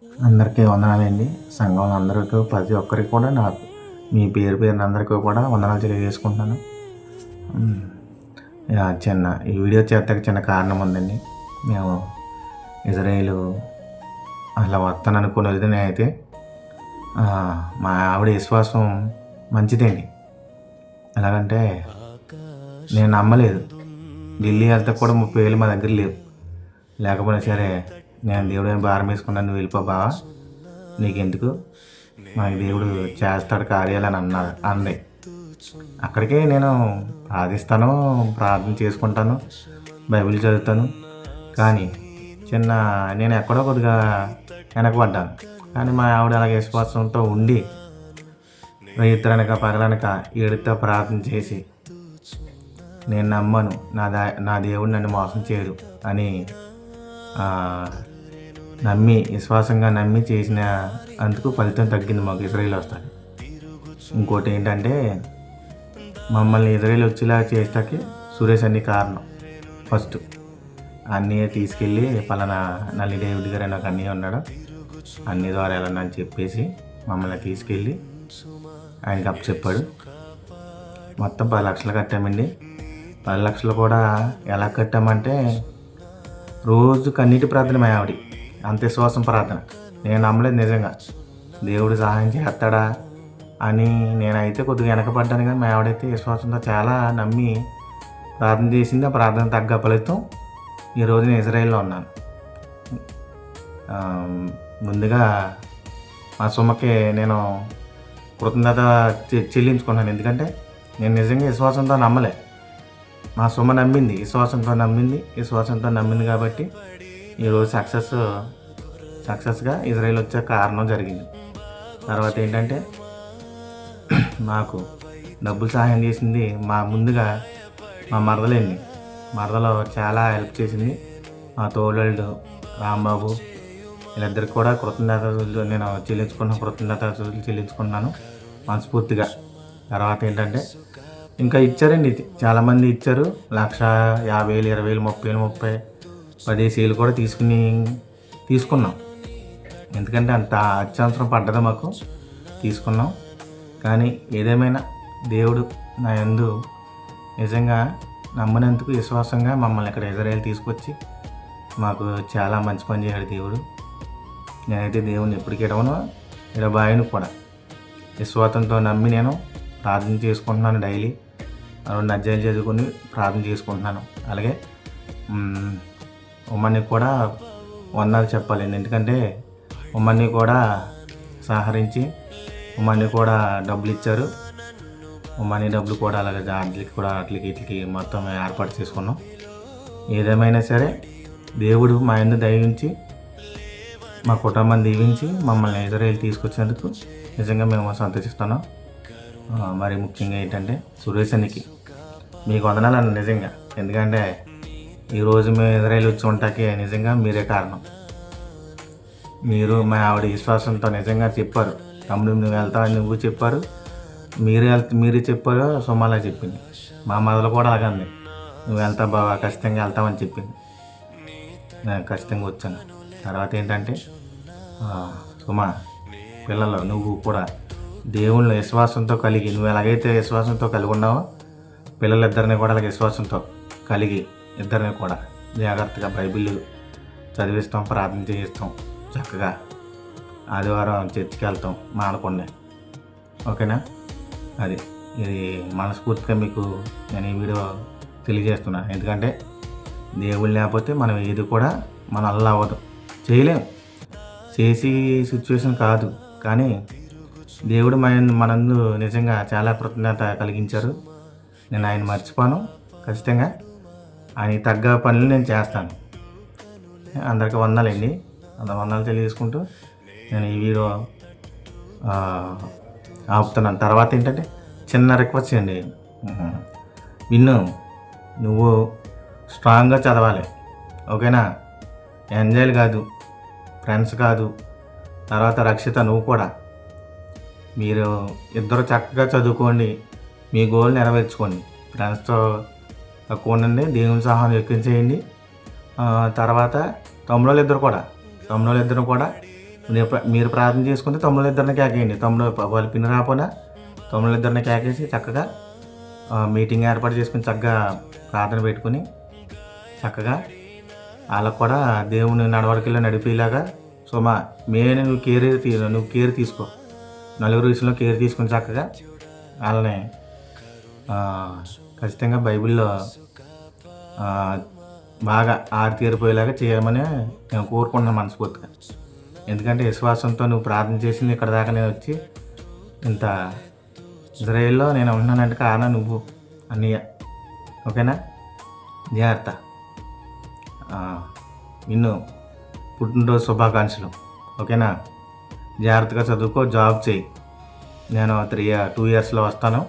అందరికీ వందనాలండి. సంఘంలో అందరికీ ప్రతి ఒక్కరికి కూడా మీ పేరు పేరున అందరికీ కూడా వందనాలు తెలియజేసుకుంటున్నాను. హ్మ్. ఈ వీడియో చేత్తకి చిన్న కారణం ఉందండి. మేము ఇజ్రాయేలు అలా వస్తాననుకున్నది నేనైతే మా ఆవిడ విశ్వాసం మంచిదండి. ఎలాగంటే నేను నమ్మలేదు. ఢిల్లీ వెళ్తే కూడా 30,000 మా దగ్గర లేవు. లేకపోయినా సరే నేను దేవుడిని భారం వేసుకున్నాను, నువ్వు వెళ్ళిపో బావా, నీకెందుకు, మాకు దేవుడు చేస్తాడు కార్యాలని అంది. అక్కడికే నేను ప్రార్థిస్తాను, ప్రార్థన చేసుకుంటాను, బైబిల్ చదువుతాను. కానీ నేను ఎక్కడో కొద్దిగా వెనకబడ్డాను. కానీ మా ఆవిడ అలాగే విశ్వాసంతో ఉండి ఇతరనక పగలనక ఏడుతో ప్రార్థన చేసి నేను నమ్మను, నా దేవుడు నన్ను మోసం చేయడు అని విశ్వాసంగా నమ్మి చేసిన అందుకు ఫలితం తగ్గింది. మాకు ఇజ్రాయేల్ వస్తాడు. ఇంకోటి ఏంటంటే మమ్మల్ని ఇజ్రాయేల్ వచ్చేలా చేస్తాకి సురేష్ అన్ని కారణం. ఫస్ట్ అన్నయ్య తీసుకెళ్ళి పలానా నల్లి డేవిడ్ గారు అని ఒక అన్నయ్య ఉన్నాడు, అన్ని ద్వారా వెళ్ళని చెప్పేసి మమ్మల్ని తీసుకెళ్ళి ఆయనకి అప్పు చెప్పాడు. మొత్తం 10 లక్షలు కట్టామండి. 10 లక్షలు కూడా ఎలా కట్టామంటే రోజు కన్నీటి ప్రార్థన మా ఆవిడ, అంత విశ్వాసం ప్రార్థన. నేను నమ్మలేదు నిజంగా దేవుడు సహాయం చేస్తాడా అని. నేనైతే కొద్దిగా వెనకపడ్డాను, కానీ మా ఆవిడైతే విశ్వాసంతో చాలా నమ్మి ప్రార్థన చేసింది. ఆ ప్రార్థన తగ్గ ఫలితం ఈరోజు నేను ఇజ్రాయేల్లో ఉన్నాను. ముందుగా మా సుమ్మకి నేను కృతజ్ఞత చెల్లించుకున్నాను. ఎందుకంటే నేను నిజంగా విశ్వాసంతో నమ్మలే. మా సుమ నమ్మింది, విశ్వాసంతో నమ్మింది కాబట్టి ఈరోజు సక్సెస్గా ఇజ్రాయేల్ వచ్చే కారణం జరిగింది. తర్వాత ఏంటంటే మాకు డబ్బులు సహాయం చేసింది ముందుగా మా మరదలో చాలా హెల్ప్ చేసింది. మా తోడు రాంబాబు వీళ్ళిద్దరికి కూడా కృతజ్ఞతలు నేను చెల్లించుకున్నాను మనస్ఫూర్తిగా. తర్వాత ఏంటంటే ఇంకా ఇచ్చారండి, చాలామంది ఇచ్చారు. 1,50,000, 20,000, 30,000, 10 కూడా తీసుకున్నాం. ఎందుకంటే అంత అత్యవసరం పడ్డదా మాకు, తీసుకున్నాం. కానీ ఏదేమైనా దేవుడు నా యందు నిజంగా నమ్మనందుకు విశ్వాసంగా మమ్మల్ని ఇక్కడ ఇజ్రాయేల్ తీసుకొచ్చి మాకు చాలా మంచి పని చేశాడు దేవుడు. నేనైతే దేవుడిని ఎప్పటికీ ఇడబాయను కూడా విశ్వాసంతో నమ్మి నేను ప్రార్థన చేసుకుంటున్నాను. డైలీ 2 అధ్యాయాలు చదువుకొని ప్రార్థన చేసుకుంటున్నాను. అలాగే ఉమ్మని కూడా వందనాలు చెప్పాలండి. ఎందుకంటే ఉమ్మని కూడా సహకరించి ఉమ్మని కూడా డబ్బులు ఇచ్చారు. ఉమ్మని డబ్బులు కూడా అలాగే అట్లకి మొత్తం ఏర్పాటు చేసుకున్నాం. ఏదేమైనా సరే దేవుడు మా యందు దయవించి మా కుటుంబాన్ని దీవించి మమ్మల్ని ఇజ్రాయేల్ తీసుకొచ్చినందుకు నిజంగా మేము సంతోషిస్తున్నాం. మరి ముఖ్యంగా ఏంటంటే సురేష్ అన్నకి మీకు వందనాలు నిజంగా. ఎందుకంటే ఈరోజు మేము ఇజ్రాయేల్ వచ్చి ఉంటాకి నిజంగా మీరే కారణం. మీరు మా ఆవిడ విశ్వాసంతో నిజంగా చెప్పారు, తమ్ముడు నువ్వు వెళ్తావని నువ్వు చెప్పారు, మీరు చెప్పారు, సుమాలా చెప్పింది. మా మొదలు కూడా అలాగంది, నువ్వు వెళ్తావు బాబా, ఖచ్చితంగా వెళ్తావని చెప్పింది. నేను ఖచ్చితంగా వచ్చాను. తర్వాత ఏంటంటే సుమా పిల్లలు నువ్వు కూడా దేవుళ్ళ విశ్వాసంతో కలిగి, నువ్వు ఎలాగైతే విశ్వాసంతో కలిగి ఉన్నావో పిల్లలిద్దరిని కూడా అలాగే విశ్వాసంతో కలిగి ఇద్దరిని కూడా జాగ్రత్తగా బైబిల్ చదివిస్తాం, ప్రార్థన చేయిస్తాం. చక్కగా ఆదివారం చర్చికి వెళ్తాం మానకుండా. ఓకేనా? ఇది మనస్ఫూర్తిగా మీకు నేను ఈ వీడియో తెలియజేస్తున్నాను. ఎందుకంటే దేవుళ్ళు లేకపోతే మనం ఏది కూడా మన వల్ల అవ్వదు, చేయలేం, చేసి సిచ్యువేషన్ కాదు. కానీ దేవుడు మనందు నిజంగా చాలా కృతజ్ఞత కలిగించారు. నేను ఆయన మర్చిపోను. ఖచ్చితంగా ఆయనకి తగ్గ పనులు నేను చేస్తాను. అందరికీ వందనాలండి. వందనాలు తెలియజేసుకుంటూ నేను ఈ వీడియో ఆపుతున్నాను. తర్వాత ఏంటంటే చిన్న రిక్వెస్ట్ అండి, నువ్వు స్ట్రాంగ్గా చదవాలి. ఓకేనా? ఎంజాయ్లు కాదు, ఫ్రెండ్స్ కాదు. తర్వాత రక్షిత నువ్వు కూడా, మీరు ఇద్దరు చక్కగా చదువుకోండి, మీ గోల్ నెరవేర్చుకోండి. ఫ్రెండ్స్తో తక్కువ ఉండండి, దేవుని సహాయం ఎక్కువ చేయండి. తర్వాత తమ్ముళ్ళు ఇద్దరు కూడా మీరు ప్రార్థన చేసుకుంటే తమ్ముళ్ళిద్దరిని కేకేయండి. వాళ్ళ పిన్ని రాపోయినా తమ్ముళ్ళిద్దరిని కేకేసి చక్కగా మీటింగ్ ఏర్పాటు చేసుకుని చక్కగా ప్రార్థన పెట్టుకుని చక్కగా వాళ్ళకు కూడా దేవుని నడవడికల్లో నడిపేలాగా సుమా మెయిన్ నువ్వు కేర్ తీసుకో. నలుగురు విషయంలో కేర్ తీసుకుని చక్కగా వాళ్ళని ఖచ్చితంగా బైబిల్లో బాగా ఆరితేరిపోయేలాగా చేయమని నేను కోరుకుంటున్నాను మనస్ఫూర్తిగా. ఎందుకంటే విశ్వాసంతో నువ్వు ప్రార్థన చేసింది ఇక్కడ దాకా నేను వచ్చి ఇంత ఇజ్రాయేల్లో నేను ఉంటున్నానంటే కారణం నువ్వు అన్నయ్య. ఓకేనా? జాగ్రత్త. నిన్ను పుట్టినరోజు శుభాకాంక్షలు. ఓకేనా? జాగ్రత్తగా చదువుకో, జాబ్ చేయి. నేను 2 ఇయర్స్లో వస్తాను,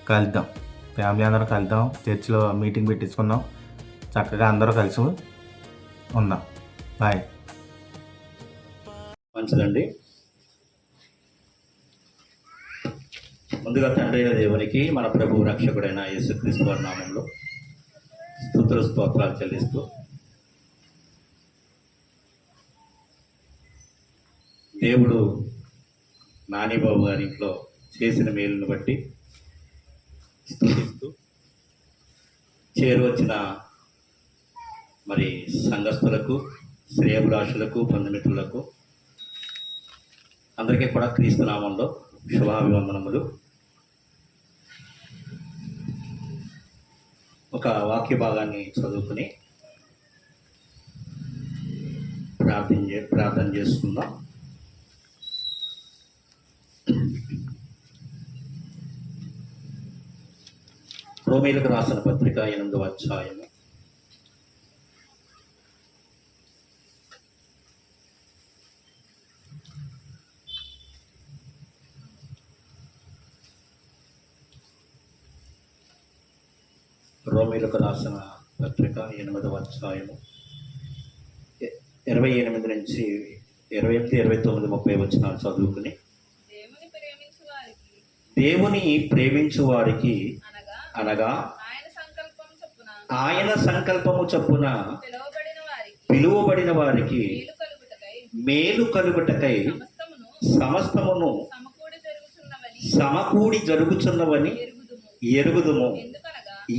కలుద్దాం. ఫ్యామిలీ అందరూ కలుద్దాం, చర్చిలో మీటింగ్ పెట్టించుకుందాం, చక్కగా అందరూ కలిసి ఉందాం. బాయ్. మంచిదండి. ముందుగా తండ్రి అయిన దేవునికి, మన ప్రభు రక్షకుడైన యేసుక్రీస్తు వారి నామంలో స్తుతులు స్తోత్రాలు చెల్లిస్తూ దేవుడు నానిబాబు గారి ఇంట్లో చేసిన మేలును బట్టి స్తుతిస్తూ చేరువచ్చిన మరి సంఘస్థులకు, శ్రేయభిలాషులకు, బంధుమిత్రులకు అందరికీ కూడా క్రీస్తు నామంలో శుభాభివందనములు. ఒక వాక్య భాగాన్ని చదువుకుని ప్రార్థన చేసుకుందాం. రోమీయులకు రాసిన పత్రిక 8వ అధ్యాయము 8వ అధ్యాయము 28 నుంచి 28, 29, 30 వచనాలు చదువుకుని, దేవుని ప్రేమించు వారికి అనగా ఆయన సంకల్పము చొప్పున పిలువబడిన వారికి మేలు కలుగుటకై సమస్తమును సమకూడి జరుగుచున్నవని ఎరుగుదుము.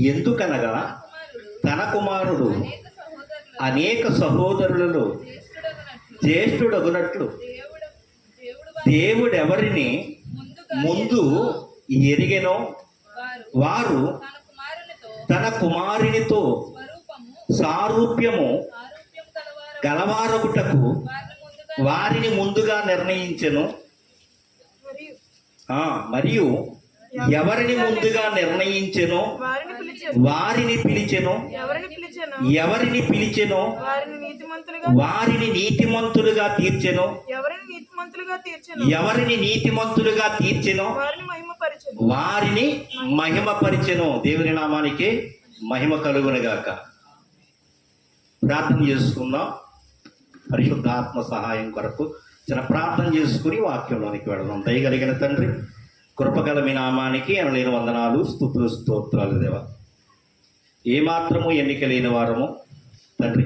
ఎందుకనగా తన కుమారుడు అనేక సహోదరులలో జ్యేష్ఠుడగునట్లు దేవుడెవరిని ముందు ఎరిగెనో వారు తన కుమారునితో సారూప్యము గలవారగుటకు వారిని ముందుగా నిర్ణయించెను. మరియు ఎవరిని ముందుగా నిర్ణయించెనో వారిని పిలిచెను, ఎవరిని పిలిచెనో వారిని నీతిమంతులుగా తీర్చెను, ఎవరిని నీతిమంతులుగా తీర్చెనో వారిని మహిమపరిచెను. దేవుని నామానికి మహిమ కలుగునుగాక. ప్రార్థన చేసుకుందాం. పరిశుద్ధాత్మ సహాయం కొరకు చిన్న ప్రార్థన చేసుకుని వాక్యంలోనికి వెళదాం. దయగలిగిన తండ్రి, కృపగల మీ నామానికి అనలేని వందనాలు, స్తుతులు స్తోత్రాలు. దేవా, ఏమాత్రము ఎన్నిక లేని వారము తండ్రి,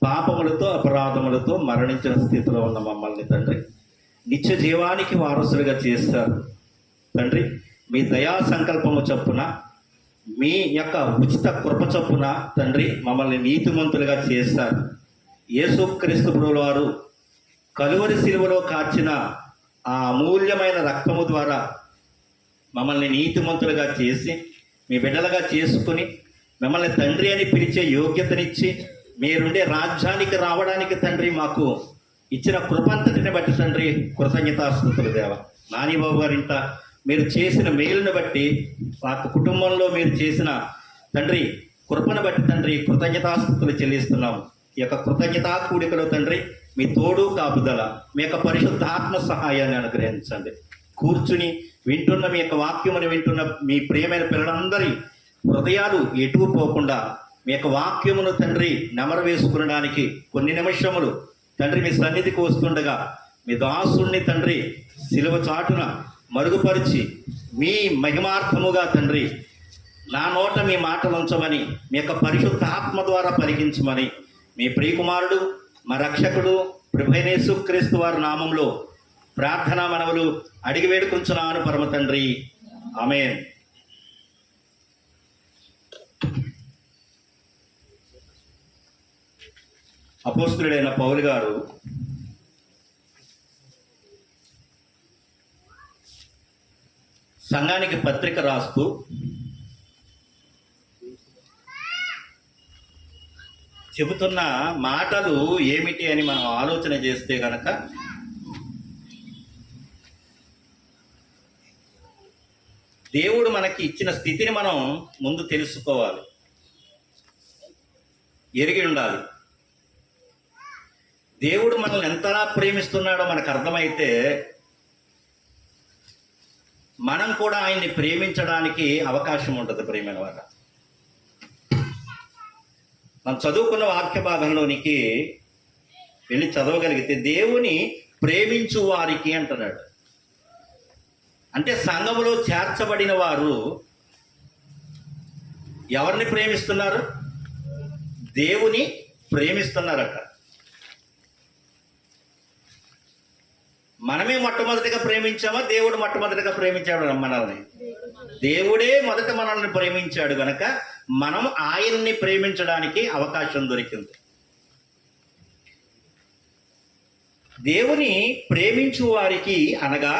పాపములతో అపరాధములతో మరణించిన స్థితిలో ఉన్న మమ్మల్ని తండ్రి నిత్య జీవానికి వారసులుగా చేస్తారు. తండ్రి, మీ దయా సంకల్పము చొప్పున, మీ యొక్క ఉచిత కృప చొప్పున తండ్రి మమ్మల్ని నీతిమంతులుగా చేస్తారు. యేసుక్రీస్తు ప్రభువు వారు కలువరి శిలువలో కార్చిన ఆ అమూల్యమైన రక్తము ద్వారా మమ్మల్ని నీతిమంతులుగా చేసి మీ బిడ్డలుగా చేసుకుని మిమ్మల్ని తండ్రి అని పిలిచే యోగ్యతనిచ్చి మీరుండే రాజ్యానికి రావడానికి తండ్రి మాకు ఇచ్చిన కృపంతటిని బట్టి తండ్రి కృతజ్ఞతాస్తుతులు. దేవ, నానిబాబు గారింట మీరు చేసిన మేలును బట్టి, మాకు కుటుంబంలో మీరు చేసిన తండ్రి కృపను బట్టి తండ్రి కృతజ్ఞతాస్తుతులు చెల్లిస్తున్నాము. ఈ యొక్క కృతజ్ఞతా కూడికలో తండ్రి మీ తోడు కాపుదల, మీ యొక్క పరిశుద్ధాత్మ సహాయాన్ని అనుగ్రహించండి. కూర్చుని వింటున్న మీ యొక్క వాక్యమును వింటున్న మీ ప్రియమైన పిల్లలందరి హృదయాలు ఎటు పోకుండా మీ యొక్క వాక్యమును తండ్రి నెమరు వేసుకునడానికి కొన్ని నిమిషములు తండ్రి మీ సన్నిధికి వస్తుండగా మీ దాసుణ్ణి తండ్రి సిలువ చాటున మరుగుపరిచి మీ మహిమార్థముగా తండ్రి నా నోట మీ మాటలు ఉంచమని, మీ యొక్క పరిశుద్ధాత్మ ద్వారా పలికించమని మీ ప్రియకుమారుడు, మా రక్షకుడు, ప్రభువైన యేసుక్రీస్తు వారి నామంలో ప్రార్థనా మనవులు అడిగి వేడుకుంటున్నాను పరమ తండ్రి. ఆమేన్. అపోస్తలుడైన పౌలు గారు సంఘానికి పత్రిక రాస్తూ చెబుతున్న మాటలు ఏమిటి అని మనం ఆలోచన చేస్తే గనక దేవుడు మనకి ఇచ్చిన స్థితిని మనం ముందు తెలుసుకోవాలి, ఎరిగి ఉండాలి. దేవుడు మనల్ని ఎంతలా ప్రేమిస్తున్నాడో మనకు అర్థమైతే మనం కూడా ఆయన్ని ప్రేమించడానికి అవకాశం ఉంటుంది. ప్రేమైన వారు, మనం చదువుకున్న వాక్య భాగంలోనికి వెళ్ళి చదవగలిగితే దేవుని ప్రేమించు వారికి అంటున్నాడు. అంటే సంఘములో చేర్చబడిన వారు ఎవరిని ప్రేమిస్తున్నారు? దేవుని ప్రేమిస్తున్నారట. మనమే మొట్టమొదటిగా ప్రేమించామా? దేవుడు మొట్టమొదటిగా ప్రేమించాడు మనల్ని? దేవుడే మొదట మనల్ని ప్రేమించాడు గనక మనం ఆయన్ని ప్రేమించడానికి అవకాశం దొరికింది. దేవుని ప్రేమించు వారికి అనగా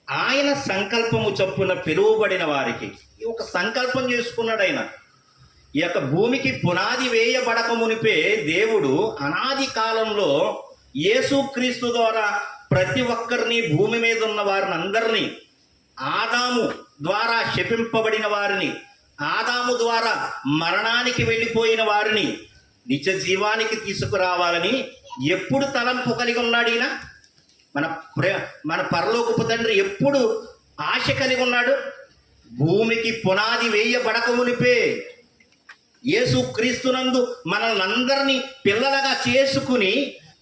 ఆయన సంకల్పము చొప్పున పిలువబడిన వారికి. ఒక సంకల్పం చేసుకున్నాడు ఆయన. ఈ యొక్క భూమికి పునాది వేయబడక మునిపే దేవుడు అనాది కాలంలో యేసుక్రీస్తు ద్వారా ప్రతి ఒక్కరిని, భూమి మీద ఉన్న వారిని అందరినీ, ఆదాము ద్వారా శపింపబడిన వారిని, ఆదాము ద్వారా మరణానికి వెళ్ళిపోయిన వారిని నిత్య జీవానికి తీసుకురావాలని ఎప్పుడు తలంపు కలిగి ఉన్నాడు ఈయన? మన పరలోకపు తండ్రి ఎప్పుడు ఆశ కలిగి ఉన్నాడు? భూమికి పునాది వేయబడక మునిపే యేసుక్రీస్తునందు మనల్ని అందరినీ పిల్లలుగా చేసుకుని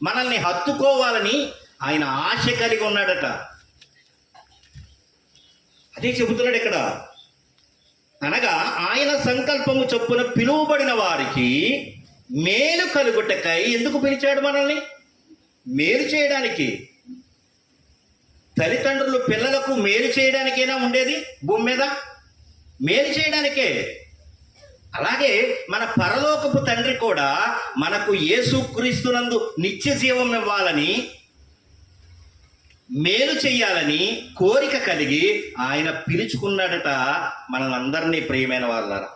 మనల్ని హత్తుకోవాలని ఆయన ఆశ కలిగి ఉన్నాడట. అదే చెబుతున్నాడు ఇక్కడ. అనగా ఆయన సంకల్పము చొప్పున పిలువబడిన వారికి మేలు కలుగుటకై. ఎందుకు పిలిచాడు మనల్ని? మేలు చేయడానికి. తల్లిదండ్రులు పిల్లలకు మేలు చేయడానికైనా ఉండేది భూమి మీద? మేలు చేయడానికే. అలాగే మన పరలోకపు తండ్రి కూడా మనకు యేసుక్రీస్తునందు నిత్య జీవం ఇవ్వాలని, మేలు చెయ్యాలని కోరిక కలిగి ఆయన పిలుచుకున్నాడట మనందరినీ. ప్రియమైన వాళ్ళారా,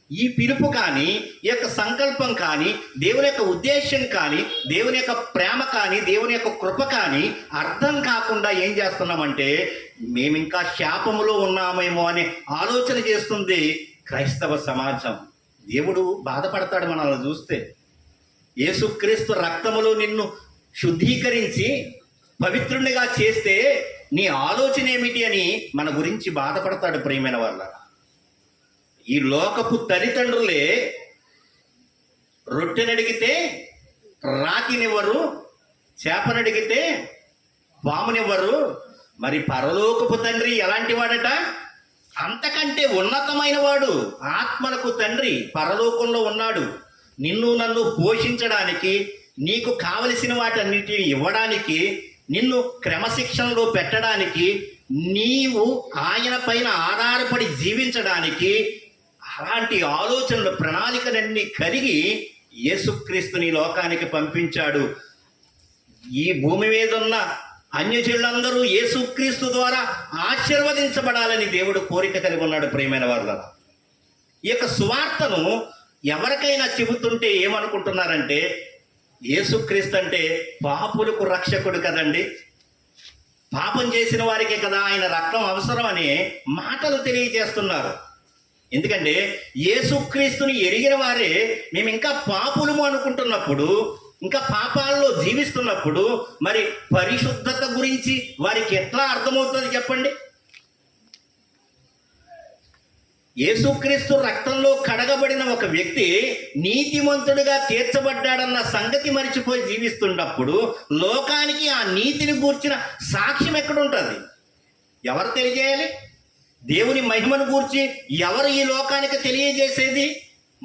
ఈ పిలుపు కానీ, ఈ యొక్క సంకల్పం కానీ, దేవుని యొక్క ఉద్దేశం కానీ, దేవుని యొక్క ప్రేమ కానీ, దేవుని యొక్క కృప కానీ అర్థం కాకుండా ఏం చేస్తున్నామంటే మేము ఇంకా శాపములో ఉన్నామేమో అనే ఆలోచన చేస్తుంది క్రైస్తవ సమాజం. దేవుడు బాధపడతాడు మనల్ని చూస్తే. యేసుక్రీస్తు రక్తములో నిన్ను శుద్ధీకరించి పవిత్రునిగా చేస్తే నీ ఆలోచన ఏమిటి అని మన గురించి బాధపడతాడు. ప్రియమైన వాళ్ళ, ఈ లోకపు తల్లిదండ్రులే రొట్టెనడిగితే రాతినివ్వరు, చేపనడిగితే పామునివ్వరు. మరి పరలోకపు తండ్రి ఎలాంటి వాడట? అంతకంటే ఉన్నతమైన వాడు. ఆత్మలకు తండ్రి పరలోకంలో ఉన్నాడు. నిన్ను నన్ను పోషించడానికి, నీకు కావలసిన వాటన్నిటిని ఇవ్వడానికి, నిన్ను క్రమశిక్షణలో పెట్టడానికి, నీవు ఆయన పైన ఆధారపడి జీవించడానికి అలాంటి ఆలోచనలు, ప్రణాళికలన్నీ కలిగి యేసుక్రీస్తుని లోకానికి పంపించాడు. ఈ భూమి మీద ఉన్న అన్యజనులందరూ యేసుక్రీస్తు ద్వారా ఆశీర్వదించబడాలని దేవుడు కోరిక కలిగి ఉన్నాడు. ప్రియమైన వారులారా, ఈ యొక్క సువార్తను ఎవరికైనా చెబుతుంటే ఏమనుకుంటున్నారంటే యేసుక్రీస్తు అంటే పాపులకు రక్షకుడు కదండి, పాపం చేసిన వారికే కదా ఆయన రక్తం అవసరం అనే మాటలు తెలియజేస్తున్నారు. ఎందుకంటే యేసుక్రీస్తుని ఎరిగిన వారే మేము ఇంకా పాపులము అనుకుంటున్నప్పుడు, ఇంకా పాపాల్లో జీవిస్తున్నప్పుడు మరి పరిశుద్ధత గురించి వారికి ఎట్లా అర్థమవుతుంది చెప్పండి? యేసుక్రీస్తు రక్తంలో కడగబడిన ఒక వ్యక్తి నీతిమంతుడిగా తీర్చబడ్డాడన్న సంగతి మరిచిపోయి జీవిస్తున్నప్పుడు లోకానికి ఆ నీతిని గూర్చిన సాక్ష్యం ఎక్కడుంటుంది? ఎవరు తెలియజేయాలి? దేవుని మహిమను గూర్చి ఎవరు ఈ లోకానికి తెలియజేసేది?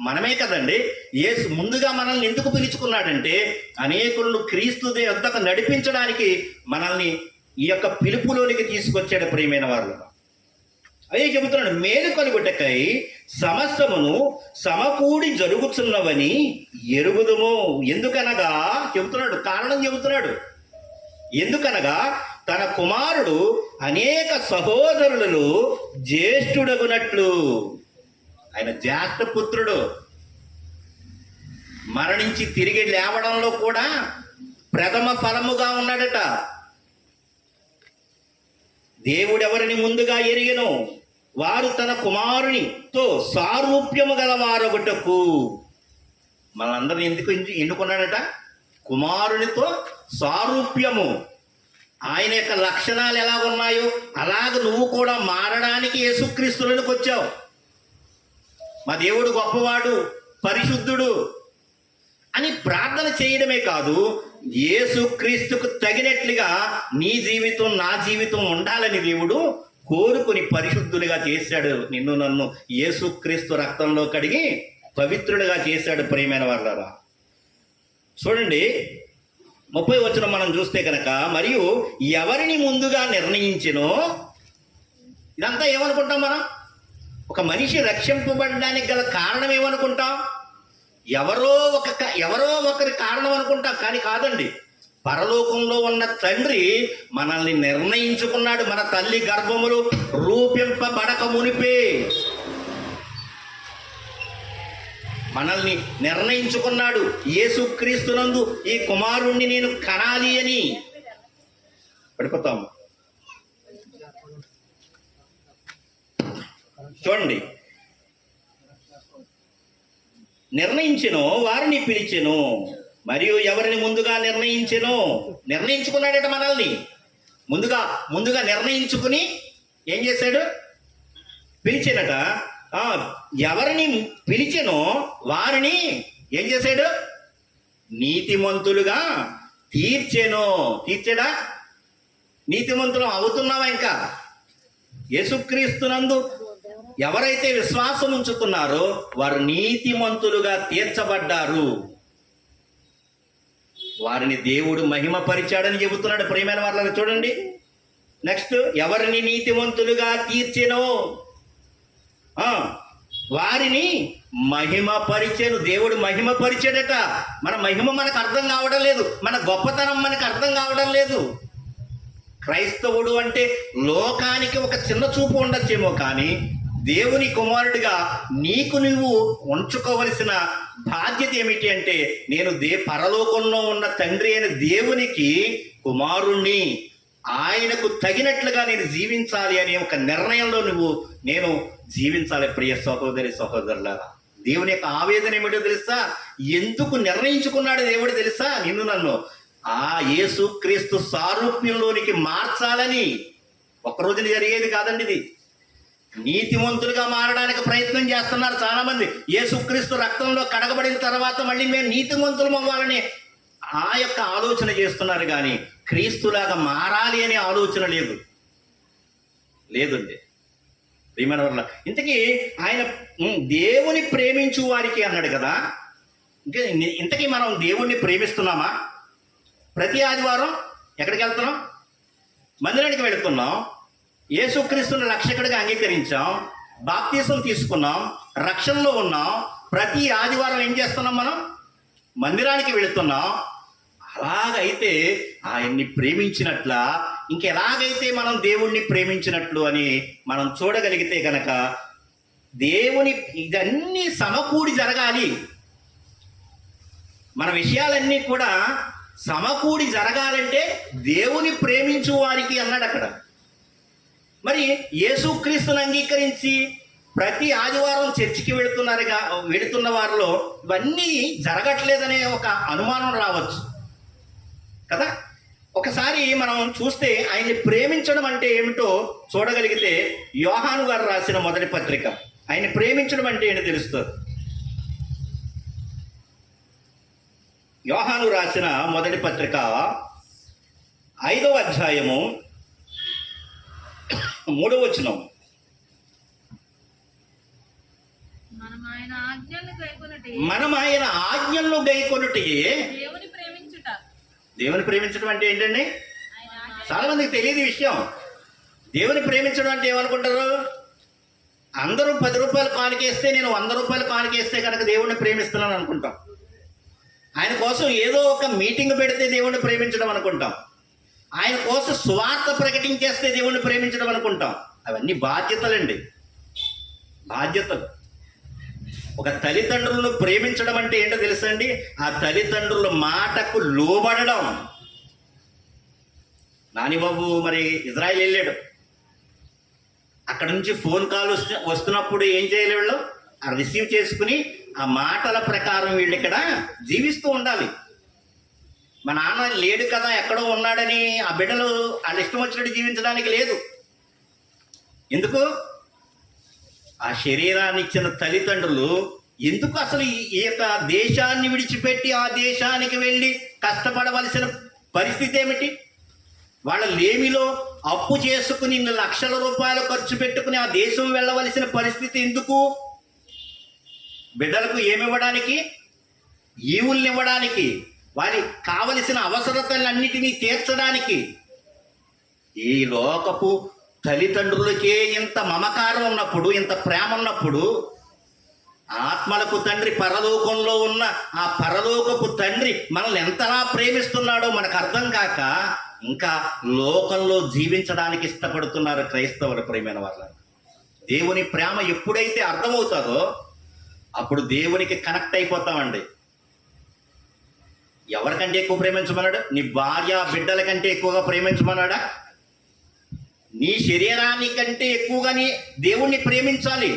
మనమే కదండి. యేసు ముందుగా మనల్ని ఎందుకు పిలుచుకున్నాడంటే అనేకులను క్రీస్తు వద్దకు నడిపించడానికి మనల్ని ఈ యొక్క పిలుపులోనికి తీసుకొచ్చాడు ప్రియమైన వారు. అదే చెబుతున్నాడు, మేలు కలుగుటకై సమస్తమును సమకూడి జరుగుతున్నవని ఎరుగుదుము. ఎందుకనగా చెబుతున్నాడు, కారణం చెబుతున్నాడు. ఎందుకనగా తన కుమారుడు అనేక సహోదరులలో జ్యేష్ఠుడగునట్లు. ఆయన జ్యేష్ఠ పుత్రుడు, మరణించి తిరిగి లేవడంలో కూడా ప్రథమ ఫలముగా ఉన్నాడట. దేవుడెవరిని ముందుగా ఎరిగెను, వారు తన కుమారునితో సారూప్యము గలవారొకటకు. మనందరిని ఎందుకు ఎన్నుకున్నాడట? కుమారునితో సారూప్యము. ఆయన యొక్క లక్షణాలు ఎలా ఉన్నాయో అలాగ నువ్వు కూడా మారడానికి యేసుక్రీస్తులోనికి వచ్చావు. మా దేవుడు గొప్పవాడు, పరిశుద్ధుడు అని ప్రార్థన చేయడమే కాదు, యేసుక్రీస్తుకు తగినట్లుగా నీ జీవితం నా జీవితం ఉండాలని దేవుడు కోరుకుని పరిశుద్ధులుగా చేశాడు. నిన్ను నన్ను యేసుక్రీస్తు రక్తంలో కడిగి పవిత్రులుగా చేశాడు. ప్రియమైన వాళ్ళారా, చూడండి 30వ వచనం మనం చూస్తే కనుక, మరియు ఎవరిని ముందుగా నిర్ణయించినో. ఇదంతా ఏమనుకుంటాం మనం? ఒక మనిషి రక్షింపబడడానికి గల కారణం ఏమనుకుంటాం? ఎవరో ఒకరి కారణం అనుకుంటాం, కానీ కాదండి. పరలోకంలో ఉన్న తండ్రి మనల్ని నిర్ణయించుకున్నాడు. మన తల్లి గర్భములు రూపింపబడక మునిపే మనల్ని నిర్ణయించుకున్నాడు. యేసుక్రీస్తునందు ఈ కుమారుణ్ణి నేను కనాలి అని. పడిపోతాము. చూడండి, నిర్ణయించెను, వారిని పిలిచెను, మరియు ఎవరిని ముందుగా నిర్ణయించుకున్నాడట. మనల్ని ముందుగా నిర్ణయించుకుని ఏం చేశాడు? పిలిచాడట. ఎవరిని పిలిచెనో వారిని ఏం చేశాడు? నీతిమంతులుగా తీర్చాడా? నీతిమంతులు అవుతున్నావా? ఇంకా యేసుక్రీస్తునందు ఎవరైతే విశ్వాసం ఉంచుతున్నారో వారు నీతిమంతులుగా తీర్చబడ్డారు. వారిని దేవుడు మహిమపరిచాడని చెబుతున్నాడు. ప్రియమైన వాళ్ళని చూడండి. నెక్స్ట్, ఎవరిని నీతిమంతులుగా తీర్చెనో వారిని మహిమపరిచెను. దేవుడు మహిమపరిచాడట. మన మహిమ మనకు అర్థం కావడం లేదు, మన గొప్పతనం మనకు అర్థం కావడం లేదు. క్రైస్తవుడు అంటే లోకానికి ఒక చిన్న చూపు ఉండొచ్చేమో, కానీ దేవుని కుమారుడిగా నీకు నువ్వు ఉంచుకోవలసిన బాధ్యత ఏమిటి అంటే, నేను పరలోకంలో ఉన్న తండ్రి అయిన దేవునికి కుమారుణ్ణి, ఆయనకు తగినట్లుగా నేను జీవించాలి అనే ఒక నిర్ణయంలో నేను జీవించాలి. ప్రియ సహోదరి సహోదరులారా, దేవుని యొక్క ఆవేదన ఏమిటో తెలుసా? ఎందుకు నిర్ణయించుకున్నాడు దేవుడు తెలుసా? నిన్ను నన్ను యేసుక్రీస్తు సారూప్యంలోనికి మార్చాలని. ఒక్కరోజున జరిగేది కాదండి ఇది. నీతిమంతులుగా మారడానికి ప్రయత్నం చేస్తున్నారు చాలా మంది. యేసుక్రీస్తు రక్తంలో కడగబడిన తర్వాత మళ్ళీ మేము నీతిమంతులం అవ్వాలని ఆ యొక్క ఆలోచన చేస్తున్నారు, కానీ క్రీస్తులాగా మారాలి అనే ఆలోచన లేదండి. ప్రియమైన వల్ల ఇంతకీ ఆయన దేవుని ప్రేమించు వారికి అన్నాడు కదా. ఇంతకీ మనం దేవుణ్ణి ప్రేమిస్తున్నామా? ప్రతి ఆదివారం ఎక్కడికి వెళ్తున్నాం? మందిరానికి వెళుతున్నాం. యేసుక్రీస్తుని రక్షకుడిగా అంగీకరించాం, బాప్తీసం తీసుకున్నాం, రక్షణలో ఉన్నాం. ప్రతి ఆదివారం ఏం చేస్తున్నాం? మనం మందిరానికి వెళుతున్నాం. అలాగైతే ఆయన్ని ప్రేమించినట్ల ఇంకెలాగైతే మనం దేవుణ్ణి ప్రేమించినట్లు అని మనం చూడగలిగితే కనుక, దేవుని ఇదన్నీ సమకూడి జరగాలి. మన విషయాలన్నీ కూడా సమకూడి జరగాలంటే దేవుని ప్రేమించు వారికి అన్నాడు అక్కడ. మరి యేసుక్రీస్తుని అంగీకరించి ప్రతి ఆదివారం చర్చికి వెళుతున్న వారిలో ఇవన్నీ జరగట్లేదనే ఒక అనుమానం రావచ్చు కదా. ఒకసారి మనం చూస్తే ఆయన్ని ప్రేమించడం అంటే ఏమిటో చూడగలిగితే, యోహాను గారు రాసిన మొదటి పత్రిక, ఆయన్ని ప్రేమించడం అంటే ఏంటో తెలుస్తుంది. యోహాను రాసిన మొదటి పత్రిక 5వ అధ్యాయము 3వ వచనం. మనం మనం ఆయన ఆజ్ఞలను గైకొనుటే మనం ఆయన ఆజ్ఞలను గైకొనుటే దేవుని ప్రేమించుట. దేవుని ప్రేమించడం అంటే ఏంటండి? ఆయన ఆజ్ఞ చాలా మందికి తెలియదు ఈ విషయం. దేవుని ప్రేమించడం అంటే ఏమనుకుంటారు? అందరూ 10 రూపాయలు కానుకేస్తే నేను 100 రూపాయలు కానుకేస్తే కనుక దేవుణ్ణి ప్రేమిస్తున్నాను అనుకుంటాం. ఆయన కోసం ఏదో ఒక మీటింగ్ పెడితే దేవుణ్ణి ప్రేమించడం అనుకుంటాం. ఆయన కోసం సువార్త ప్రకటించేస్తే దేవుణ్ణి ప్రేమించడం అనుకుంటాం. అవన్నీ బాధ్యతలండి, బాధ్యతలు. ఒక తల్లిదండ్రులను ప్రేమించడం అంటే ఏంటో తెలుసండి? ఆ తల్లిదండ్రుల మాటకు లోబడడం. నానిబాబు మరి ఇజ్రాయెల్ వెళ్ళాడు. అక్కడ నుంచి ఫోన్ కాల్ వస్తున్నప్పుడు ఏం చేయాలి? వీళ్ళు రిసీవ్ చేసుకుని ఆ మాటల ప్రకారం వీళ్ళు ఇక్కడ జీవిస్తూ ఉండాలి. మా నాన్న లేడు కదా, ఎక్కడో ఉన్నాడని ఆ బిడ్డలు వాళ్ళ ఇష్టం వచ్చినట్టు జీవించడానికి లేదు. ఎందుకు? ఆ శరీరాన్ని ఇచ్చిన తల్లిదండ్రులు ఎందుకు అసలు ఈ యొక్క దేశాన్ని విడిచిపెట్టి ఆ దేశానికి వెళ్ళి కష్టపడవలసిన పరిస్థితి ఏమిటి? వాళ్ళ లేమిలో అప్పు చేసుకుని లక్షల రూపాయలు ఖర్చు పెట్టుకుని ఆ దేశం వెళ్ళవలసిన పరిస్థితి ఎందుకు? బిడ్డలకు ఏమివ్వడానికి? ఈవుల్ని ఇవ్వడానికి, వారికి కావలసిన అవసరతలన్నిటినీ తీర్చడానికి. ఈ లోకపు తల్లిదండ్రులకే ఇంత మమకారం ఉన్నప్పుడు, ఇంత ప్రేమ ఉన్నప్పుడు, ఆత్మలకు తండ్రి పరలోకంలో ఉన్న ఆ పరలోకపు తండ్రి మనల్ని ఎంతలా ప్రేమిస్తున్నాడో మనకు అర్థం కాక ఇంకా లోకంలో జీవించడానికి ఇష్టపడుతున్నారు క్రైస్తవుల ప్రియమైన వాళ్ళ. దేవుని ప్రేమ ఎప్పుడైతే అర్థమవుతుందో అప్పుడు దేవునికి కనెక్ట్ అయిపోతామండి. ఎవరికంటే ఎక్కువ ప్రేమించమన్నాడు? నీ భార్య బిడ్డల కంటే ఎక్కువగా ప్రేమించమన్నాడా? నీ శరీరానికంటే ఎక్కువగా దేవుణ్ణి ప్రేమించాలి.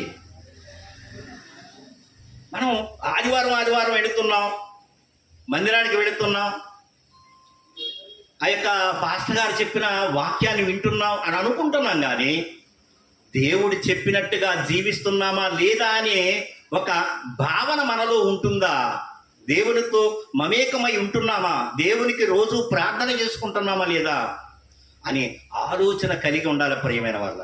మనం ఆదివారం వెళుతున్నాం, మందిరానికి వెళుతున్నాం, ఆ యొక్క పాస్టర్ గారు చెప్పిన వాక్యాన్ని వింటున్నాం అని అనుకుంటున్నాం, కానీ దేవుడు చెప్పినట్టుగా జీవిస్తున్నామా లేదా అనే ఒక భావన మనలో ఉంటుందా? దేవునితో మమేకమై ఉంటున్నామా? దేవునికి రోజు ప్రార్థన చేసుకుంటున్నామా లేదా అని ఆలోచన కలిగి ఉండాలి ప్రియమైన వాళ్ళ.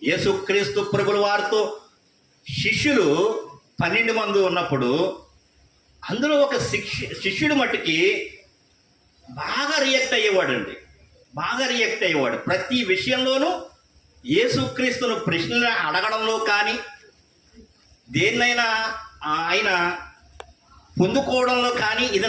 యేసుక్రీస్తు ప్రభుల వారితో శిష్యులు 12 మంది ఉన్నప్పుడు అందులో ఒక శిష్యుడు మట్టుకి బాగా రియాక్ట్ అయ్యేవాడు. ప్రతి విషయంలోనూ యేసుక్రీస్తును ప్రశ్నలు అడగడంలో కానీ, దేన్నైనా ఆయన పొందుకోవడంలో కానీ ఇది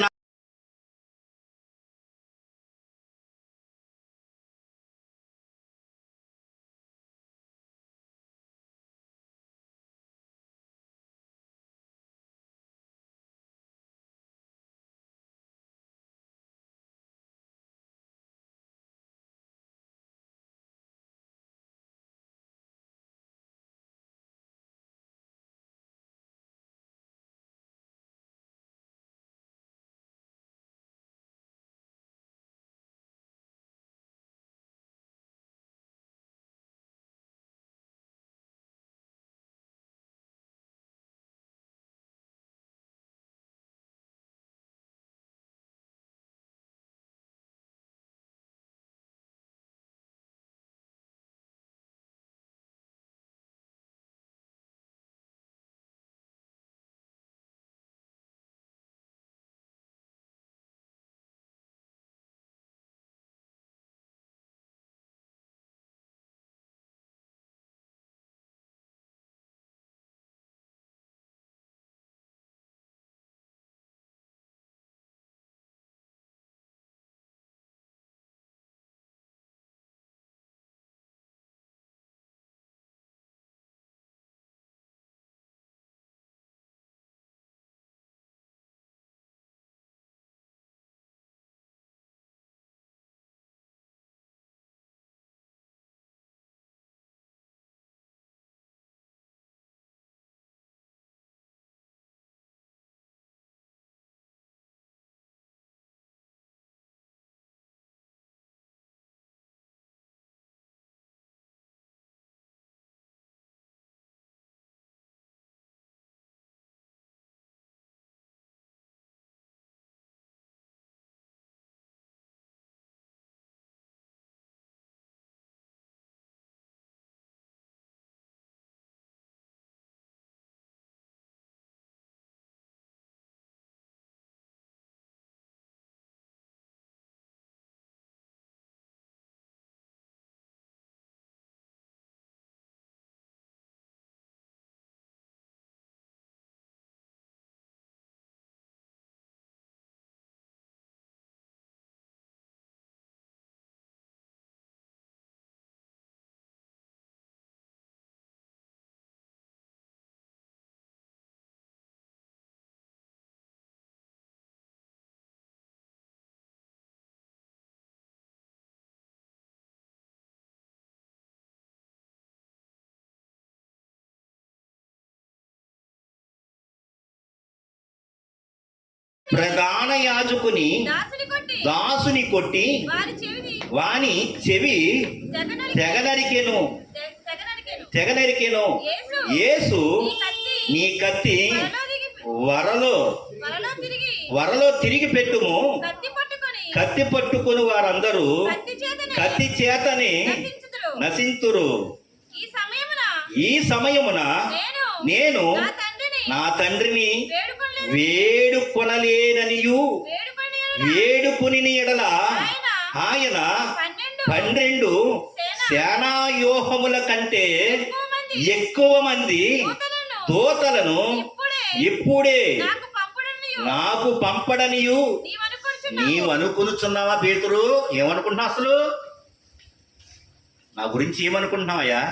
ప్రధాన యాజకుని దాసుని కొట్టి వాని చెవి తెగ నరికెను. యేసు నీ కత్తి వరలో తిరిగి పెట్టుము. కత్తి పట్టుకుని వారందరూ కత్తి చేతని నశింతురు. ఈ సమయమున నేను నా తండ్రిని వేడుకొనలేననియు వేడుకుని ఎడల ఆయన 12 సేనాయోహముల కంటే ఎక్కువ మంది దూతలను ఇప్పుడే నాకు పంపడనియు నీవు అనుకునుచున్నావా? పేతురు, ఏమనుకుంటున్నావు? అసలు నా గురించి ఏమనుకుంటున్నావయ్యా?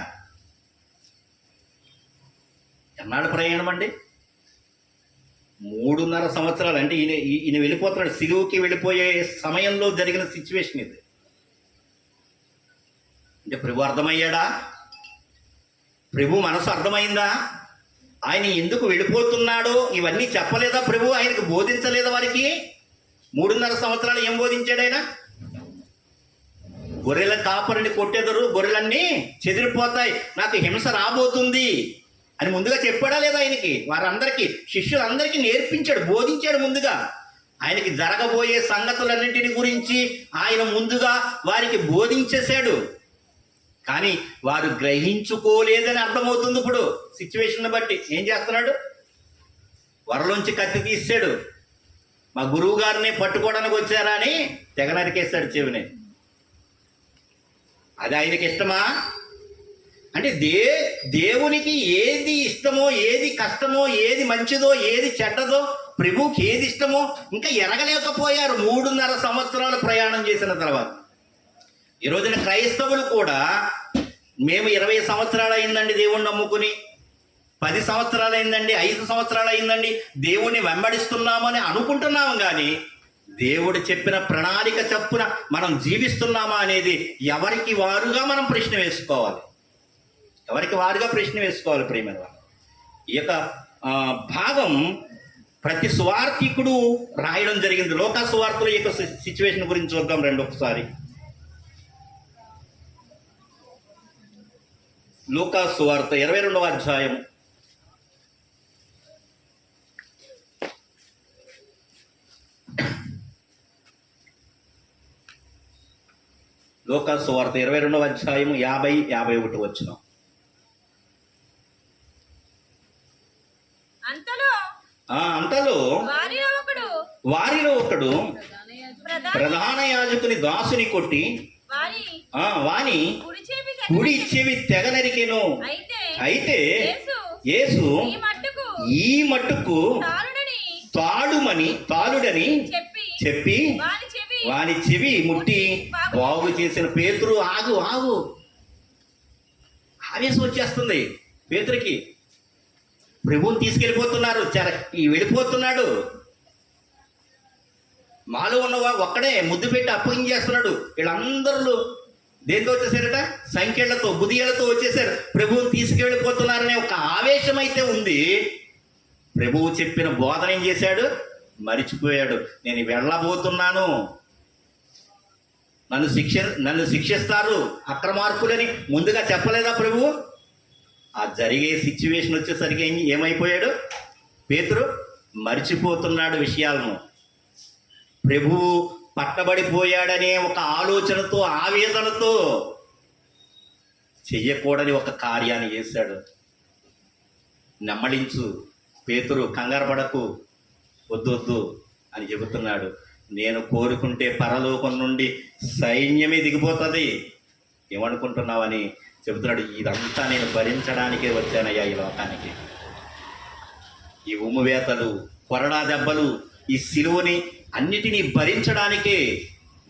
ఎన్నాడు ప్రయాణం అండి? 3.5 సంవత్సరాలు. అంటే ఈయన వెళ్ళిపోతున్నాడు, సిలువుకి వెళ్ళిపోయే సమయంలో జరిగిన సిచ్యువేషన్ ఇది. అంటే ప్రభు అర్థమయ్యాడా? ప్రభు మనసు అర్థమైందా? ఆయన ఎందుకు వెళ్ళిపోతున్నాడో ఇవన్నీ చెప్పలేదా ప్రభు? ఆయనకు బోధించలేదా వారికి? 3.5 సంవత్సరాలు ఏం బోధించాడు ఆయన? గొర్రెల కాపరిని కొట్టెదరు, గొర్రెలన్నీ చెదిరిపోతాయి, నాకు హింస రాబోతుంది అని ముందుగా చెప్పాడా లేదా? ఆయనకి వారందరికీ, శిష్యులందరికీ నేర్పించాడు, బోధించాడు. ముందుగా ఆయనకి జరగబోయే సంగతులన్నింటిని గురించి ఆయన ముందుగా వారికి బోధించేశాడు. కానీ వారు గ్రహించుకోలేదని అర్థమవుతుంది. ఇప్పుడు సిచ్యువేషన్ బట్టి ఏం చేస్తున్నాడు? వరలోంచి కత్తి తీసాడు. మా గురువు గారిని పట్టుకోవడానికి వచ్చారా అని తెగ నరికేస్తాడు చెవిని. అది ఆయనకి ఇష్టమా? అంటే దేవునికి ఏది ఇష్టమో, ఏది కష్టమో, ఏది మంచిదో, ఏది చెడ్డదో, ప్రభువుకి ఏది ఇష్టమో ఇంకా ఎరగలేకపోయారు 3.5 సంవత్సరాలు ప్రయాణం చేసిన తర్వాత. ఈ రోజున క్రైస్తవులు కూడా మేము 20 సంవత్సరాలు అయిందండి దేవుణ్ణి నమ్ముకుని, 10 సంవత్సరాలు అయిందండి, 5 సంవత్సరాలు అయిందండి దేవుణ్ణి వెంబడిస్తున్నామని అనుకుంటున్నాము. కానీ దేవుడు చెప్పిన ప్రణాళిక చప్పున మనం జీవిస్తున్నామా అనేది ఎవరికి వారుగా మనం ప్రశ్న వేసుకోవాలి. ప్రియమైన వారు, ఈ యొక్క భాగం ప్రతి సువార్థికుడు రాయడం జరిగింది. లోకా సువార్తల యొక్క సిచ్యువేషన్ గురించి చూద్దాం రండి ఒకసారి. లూకా సువార్త 22వ అధ్యాయం. లూకా సువార్త 22వ అధ్యాయం 50-51 వచనం. అంతలో వారిలో ఒకడు ప్రధాన యాజకుని దాసుని కొట్టి వాని కుడి చెవి తెగ నరికెను. అయితే యేసు ఈ మట్టుకు తాళుడని చెప్పి వాని చెవి ముట్టి బాగు చేసిన. పేతురు, ఆగు. ఆవేశం వచ్చేస్తుంది పేతురుకి. ప్రభువుని తీసుకెళ్ళిపోతున్నారు, వెళ్ళిపోతున్నాడు. మాలో ఉన్నవా ఒక్కడే ముద్దు పెట్టి అప్పగించేస్తున్నాడు. వీళ్ళందరూ దేంతో వచ్చేసారట? సంఖ్యలతో, బుదియలతో వచ్చేసారు. ప్రభువుని తీసుకెళ్ళిపోతున్నారనే ఒక ఆవేశం అయితే ఉంది. ప్రభువు చెప్పిన బోధన ఏం చేశాడు? మరిచిపోయాడు. నేను వెళ్ళబోతున్నాను, నన్ను శిక్షిస్తారు అక్రమార్కులని ముందుగా చెప్పలేదా ప్రభువు? ఆ జరిగే సిచ్యువేషన్ వచ్చేసరికి ఏమైపోయాడు? పేతురు మరిచిపోతున్నాడు విషయాలను. ప్రభువు పట్టబడిపోయాడనే ఒక ఆలోచనతో, ఆవేదనతో చెయ్యకూడని ఒక కార్యాన్ని చేశాడు. నెమ్మడించు పేతురు, కంగారు పడకు, వద్దు అని చెబుతున్నాడు. నేను కోరుకుంటే పరలోకం నుండి సైన్యమే దిగిపోతుంది, ఏమనుకుంటున్నావని చెబుతున్నాడు. ఇదంతా నేను భరించడానికే వచ్చానయ్యా ఈ లోకానికి. ఈ ఉమ్మువేతలు, కొరడా దెబ్బలు, ఈ సిలువని అన్నిటినీ భరించడానికే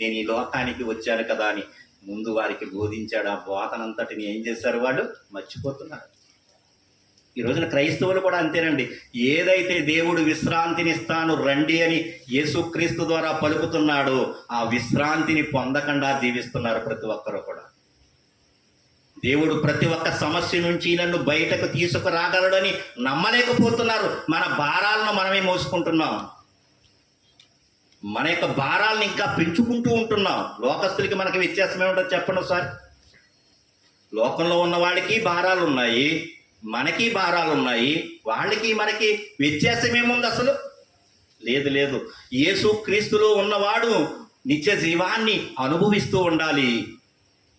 నేను ఈ లోకానికి వచ్చాను కదా అని ముందు వారికి బోధించాడు. ఆ బోధనంతటిని ఏం చేశారు? వాళ్ళు మర్చిపోతున్నారు. ఈ రోజున క్రైస్తవులు కూడా అంతేనండి. ఏదైతే దేవుడు విశ్రాంతినిస్తాను రండి అని యేసుక్రీస్తు ద్వారా పలుకుతున్నాడో ఆ విశ్రాంతిని పొందకుండా జీవిస్తున్నారు ప్రతి ఒక్కరూ కూడా. దేవుడు ప్రతి ఒక్క సమస్య నుంచి నన్ను బయటకు తీసుకురాగలడని నమ్మలేకపోతున్నారు. మన భారాలను మనమే మోసుకుంటున్నాం. మన యొక్క భారాలను ఇంకా పెంచుకుంటూ ఉంటున్నాం. లోకస్తులకి మనకి వ్యత్యాసం ఏమిటో చెప్పండి ఒకసారి. లోకంలో ఉన్న వాడికి భారాలు ఉన్నాయి, మనకి భారాలు ఉన్నాయి. వాళ్ళకి మనకి వ్యత్యాసం ఏముంది అసలు? లేదు. యేసు క్రీస్తులో ఉన్నవాడు నిత్య జీవాన్ని అనుభవిస్తూ ఉండాలి,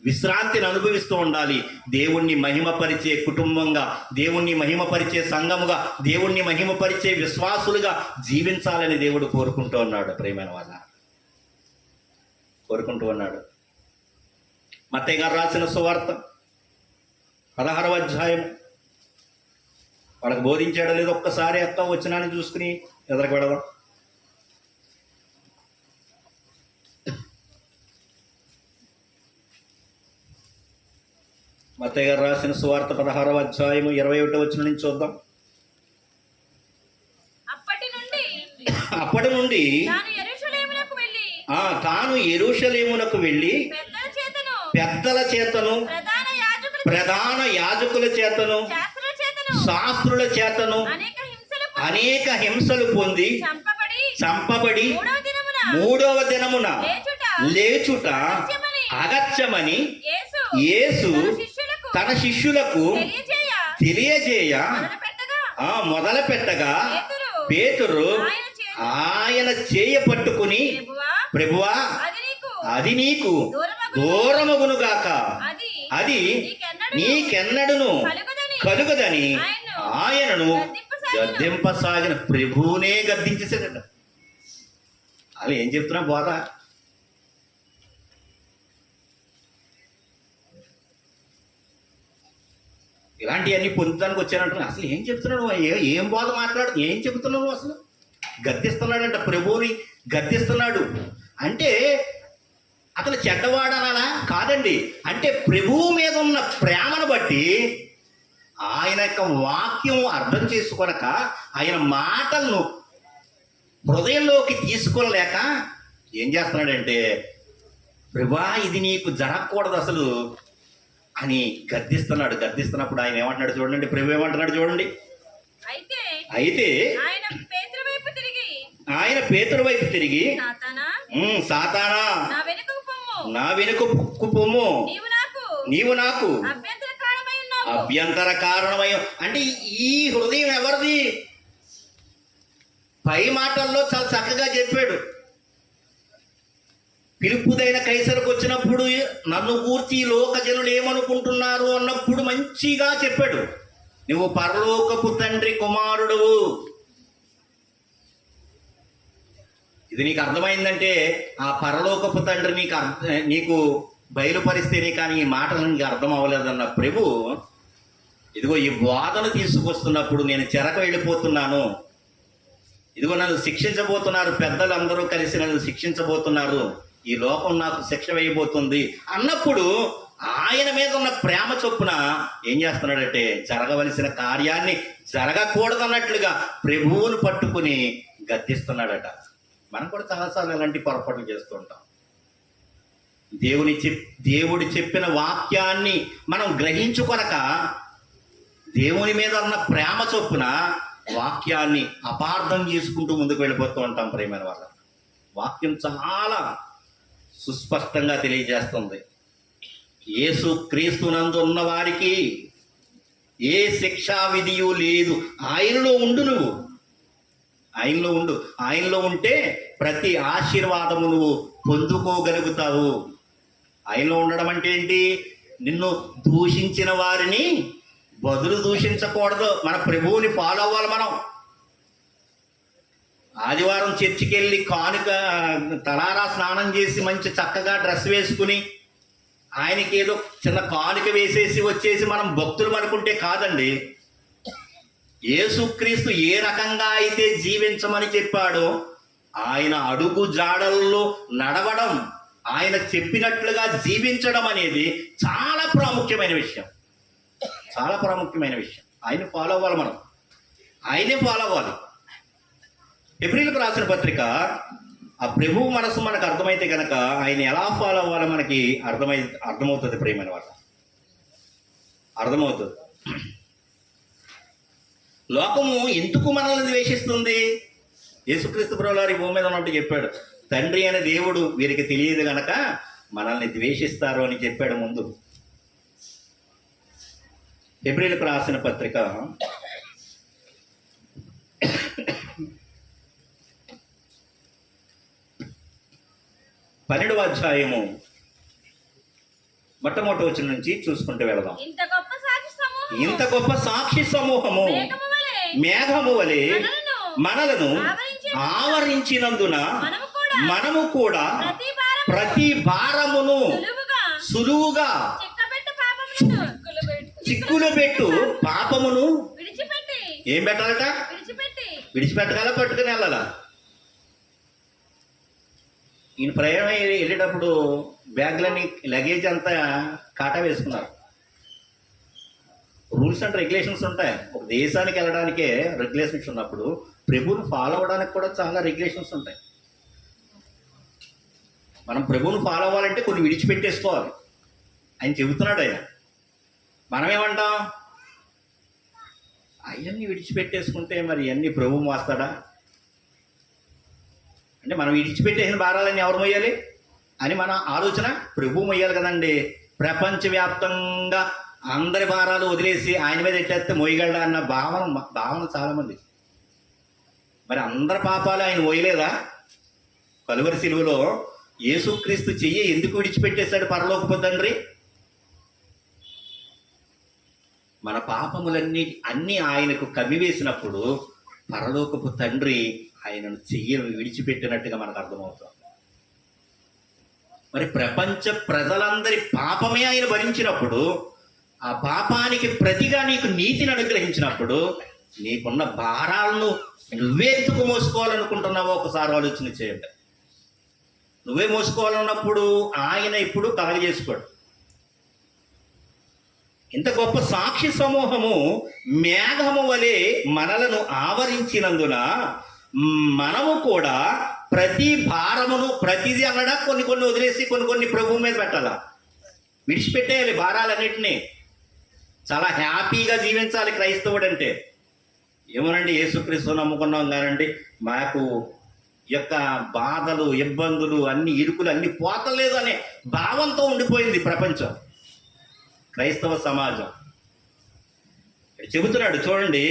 విశ్రాంతిని అనుభవిస్తూ ఉండాలి. దేవుణ్ణి మహిమపరిచే కుటుంబంగా, దేవుణ్ణి మహిమపరిచే సంఘముగా, దేవుణ్ణి మహిమపరిచే విశ్వాసులుగా జీవించాలని దేవుడు కోరుకుంటూ ఉన్నాడు. ప్రియమైన వాళ్ళ కోరుకుంటూ ఉన్నాడు. మత్తయి గారు రాసిన సువార్త 16వ అధ్యాయం. వాళ్ళకి బోధించాడో లేదో ఒక్కసారి అక్క వచ్చినాన్ని చూసుకుని ఎదరకు పెడదాం. మత్తయి గారు రాసిన సువార్త 16వ అధ్యాయం 21వ వచనం నుంచి చూద్దాం. అప్పటి నుండి తాను యెరూషలేమునకు వెళ్ళి పెద్దల చేతను, ప్రధాన యాజకుల చేతను, శాస్త్రుల చేతను అనేక హింసలు పొంది చంపబడి 3వ దినమున లేచుట అగత్యమని యేసు తన శిష్యులకు తెలియజేయ మొదలు పెట్టగా పేతురు ఆయన చేయ పట్టుకుని, ప్రభువా అది నీకు దూరమగునుగాక, అది నీకెన్నడును కలుగదని ఆయనను గద్దింపసాగిన. ప్రభువునే గద్దించేసాడట. అలా ఏం చెప్తున్నా బోధ? ఇలాంటివన్నీ పొందడానికి వచ్చానంటున్నా. అసలు ఏం చెప్తున్నాడు? ఏం బోధ మాట్లాడు? ఏం చెబుతున్నావు అసలు? గద్దిస్తున్నాడంట, ప్రభువుని గద్దిస్తున్నాడు. అంటే అతను చెడ్డవాడనా? కాదండి. అంటే ప్రభువు మీద ఉన్న ప్రేమను బట్టి, ఆయన యొక్క వాక్యం అర్థం చేసుకోనక, ఆయన మాటలను హృదయంలోకి తీసుకోలేక ఏం చేస్తున్నాడంటే, ప్రభువా ఇది నీకు జరగకూడదు అసలు అని గద్దిస్తున్నాడు. గద్దిస్తున్నప్పుడు ఆయన ఏమంటున్నాడు చూడండి. ప్రభు ఏమంటున్నాడు చూడండి. అయితే ఆయన పేతురు వైపు తిరిగి, సాతానా నా వెనుకకు పొమ్ము, నీవు నాకు అభ్యంతర కారణమై. అంటే ఈ హృదయం ఎవరిది? పై మాటల్లో చాలా చక్కగా చెప్పాడు. పిలుపుదైన కైసరకు వచ్చినప్పుడు నన్ను గూర్చి లోక జనులు ఏమనుకుంటున్నారు అన్నప్పుడు మంచిగా చెప్పాడు. నువ్వు పరలోకపు తండ్రి కుమారుడువు. ఇది నీకు అర్థమైందంటే ఆ పరలోకపు తండ్రి నీకు బయలుపరిస్తేనే కానీ ఈ మాటలు నీకు అర్థం అవ్వలేదన్న ప్రభు, ఇదిగో ఈ బోధన తీసుకొస్తున్నప్పుడు నేను చెరకు వెళ్ళిపోతున్నాను, ఇదిగో నన్ను శిక్షించబోతున్నారు, పెద్దలందరూ కలిసి నన్ను శిక్షించబోతున్నారు, ఈ లోకం నాకు శిక్ష వేయబోతుంది అన్నప్పుడు ఆయన మీద ఉన్న ప్రేమ చొప్పున ఏం చేస్తున్నాడంటే జరగవలసిన కార్యాన్ని జరగకూడదన్నట్లుగా ప్రభువును పట్టుకుని గద్దిస్తున్నాడట. మనం కూడా చాలాసార్లు ఇలాంటి పొరపాట్లు చేస్తూ ఉంటాం. దేవుడు చెప్పిన వాక్యాన్ని మనం గ్రహించుకొనక దేవుని మీద ఉన్న ప్రేమ చొప్పున వాక్యాన్ని అపార్థం చేసుకుంటూ ముందుకు వెళ్ళిపోతూ ఉంటాం. ప్రియమైన వాళ్ళ వాక్యం చాలా సుస్పష్టంగా తెలియజేస్తుంది. యేసు క్రీస్తునందు ఉన్న వారికి ఏ శిక్షా విధియు లేదు. ఆయనలో ఉండు, నువ్వు ఆయనలో ఉండు. ఆయనలో ఉంటే ప్రతి ఆశీర్వాదము నువ్వు పొందుకోగలుగుతావు. ఆయనలో ఉండడం అంటే ఏంటి? నిన్ను దూషించిన వారిని బదులు దూషించకూడదు. మన ప్రభువుని ఫాలో అవ్వాలి. మనం ఆదివారం చర్చికి వెళ్ళి కానుక తలారా స్నానం చేసి మంచి చక్కగా డ్రెస్ వేసుకుని ఆయనకి ఏదో చిన్న కానుక వేసేసి వచ్చేసి మనం భక్తులు అనుకుంటే కాదండి. యేసుక్రీస్తు ఏ రకంగా అయితే జీవించమని చెప్పాడో ఆయన అడుగు జాడల్లో నడవడం, ఆయన చెప్పినట్లుగా జీవించడం అనేది చాలా ప్రాముఖ్యమైన విషయం. చాలా ప్రాముఖ్యమైన విషయం. ఆయన ఫాలో అవ్వాలి. మనం ఆయనే ఫాలో అవ్వాలి. హెబ్రీయులకు రాసిన పత్రిక ఆ ప్రభువు మనసు మనకు అర్థమైతే కనుక ఆయన ఎలా ఫాలో అవ్వాలో మనకి అర్థమవుతుంది. ప్రియమైన వాళ్ళ అర్థమవుతుంది. లోకము ఎందుకు మనల్ని ద్వేషిస్తుంది? యేసుక్రీస్తు ప్రభువు వారి భూమి మీద ఉన్నట్టు చెప్పాడు. తండ్రి అనే దేవుడు వీరికి తెలియదు గనక మనల్ని ద్వేషిస్తారు అని చెప్పాడు ముందు. హెబ్రీయులకు రాసిన పత్రిక 12వ అధ్యాయము మొట్టమొదటి వచనం నుంచి చూసుకుంటూ వెళదాం. ఇంత గొప్ప సాక్షి సమూహము మేఘము వలె మనలను ఆవరించినందున మనము కూడా ప్రతి భారమును సులువుగా చిక్కులు పెట్టు పాపమును ఏం పెట్టాలట? విడిచిపెట్టగల పట్టుకుని వెళ్ళాలా? ఈయన ప్రయాణం వెళ్ళేటప్పుడు బ్యాగ్లన్నీ లగేజ్ అంతా కాటా వేసుకున్నారు. రూల్స్ అండ్ రెగ్యులేషన్స్ ఉంటాయి. ఒక దేశానికి వెళ్ళడానికే రెగ్యులేషన్స్ ఉన్నప్పుడు ప్రభువును ఫాలో అవ్వడానికి కూడా చాలా రెగ్యులేషన్స్ ఉంటాయి. మనం ప్రభువును ఫాలో అవ్వాలంటే కొన్ని విడిచిపెట్టేసుకోవాలి. ఆయన చెబుతున్నాడు. ఆయన మనమేమంటాం? అవన్నీ విడిచిపెట్టేసుకుంటే మరి అన్నీ ప్రభువు మోస్తాడా అంటే మనం విడిచిపెట్టేసిన భారాలన్నీ ఎవరు మొయ్యాలి అని మన ఆలోచన. ప్రభువు మొయ్యాలి కదండి. ప్రపంచవ్యాప్తంగా అందరి భారాలు వదిలేసి ఆయన మీద ఎట్టేస్తే మొయ్యగలడా అన్న భావన చాలామంది. మరి అందరి పాపాలు ఆయన మొయ్యలేదా? కలువరి సిలువలో యేసుక్రీస్తు చెయ్యి ఎందుకు విడిచిపెట్టేశాడు పరలోకపు తండ్రి? మన పాపములన్నీ ఆయనకు కమ్మివేసినప్పుడు పరలోకపు తండ్రి ఆయనను చెయ్యను విడిచిపెట్టినట్టుగా మనకు అర్థమవుతుంది. మరి ప్రపంచ ప్రజలందరి పాపమే ఆయన భరించినప్పుడు, ఆ పాపానికి ప్రతిగా నీకు నీతిని అనుగ్రహించినప్పుడు, నీకున్న భారాలను నువ్వే ఎందుకు మోసుకోవాలనుకుంటున్నావో ఒకసారి ఆలోచన చేయండి. నువ్వే మోసుకోవాలన్నప్పుడు ఆయన ఇప్పుడు కలగజేసుకోడు. ఇంత గొప్ప సాక్షి సమూహము మేఘము వలె మనలను ఆవరించినందున మనము కూడా ప్రతి భారమును ప్రతిదీ అనడా కొన్ని వదిలేసి కొన్ని ప్రభువు మీద పెట్టాలా? విడిచిపెట్టేయాలి భారాలన్నింటినీ. చాలా హ్యాపీగా జీవించాలి క్రైస్తవుడు అంటే. ఏమోనండి, యేసుక్రీస్తు నమ్ముకున్నాం కానండి మాకు యొక్క బాధలు ఇబ్బందులు అన్ని ఇరుకులు అన్ని పోతలేదు అనే భావంతో ఉండిపోయింది ప్రపంచం, క్రైస్తవ సమాజం. చెబుతున్నాడు చూడండి,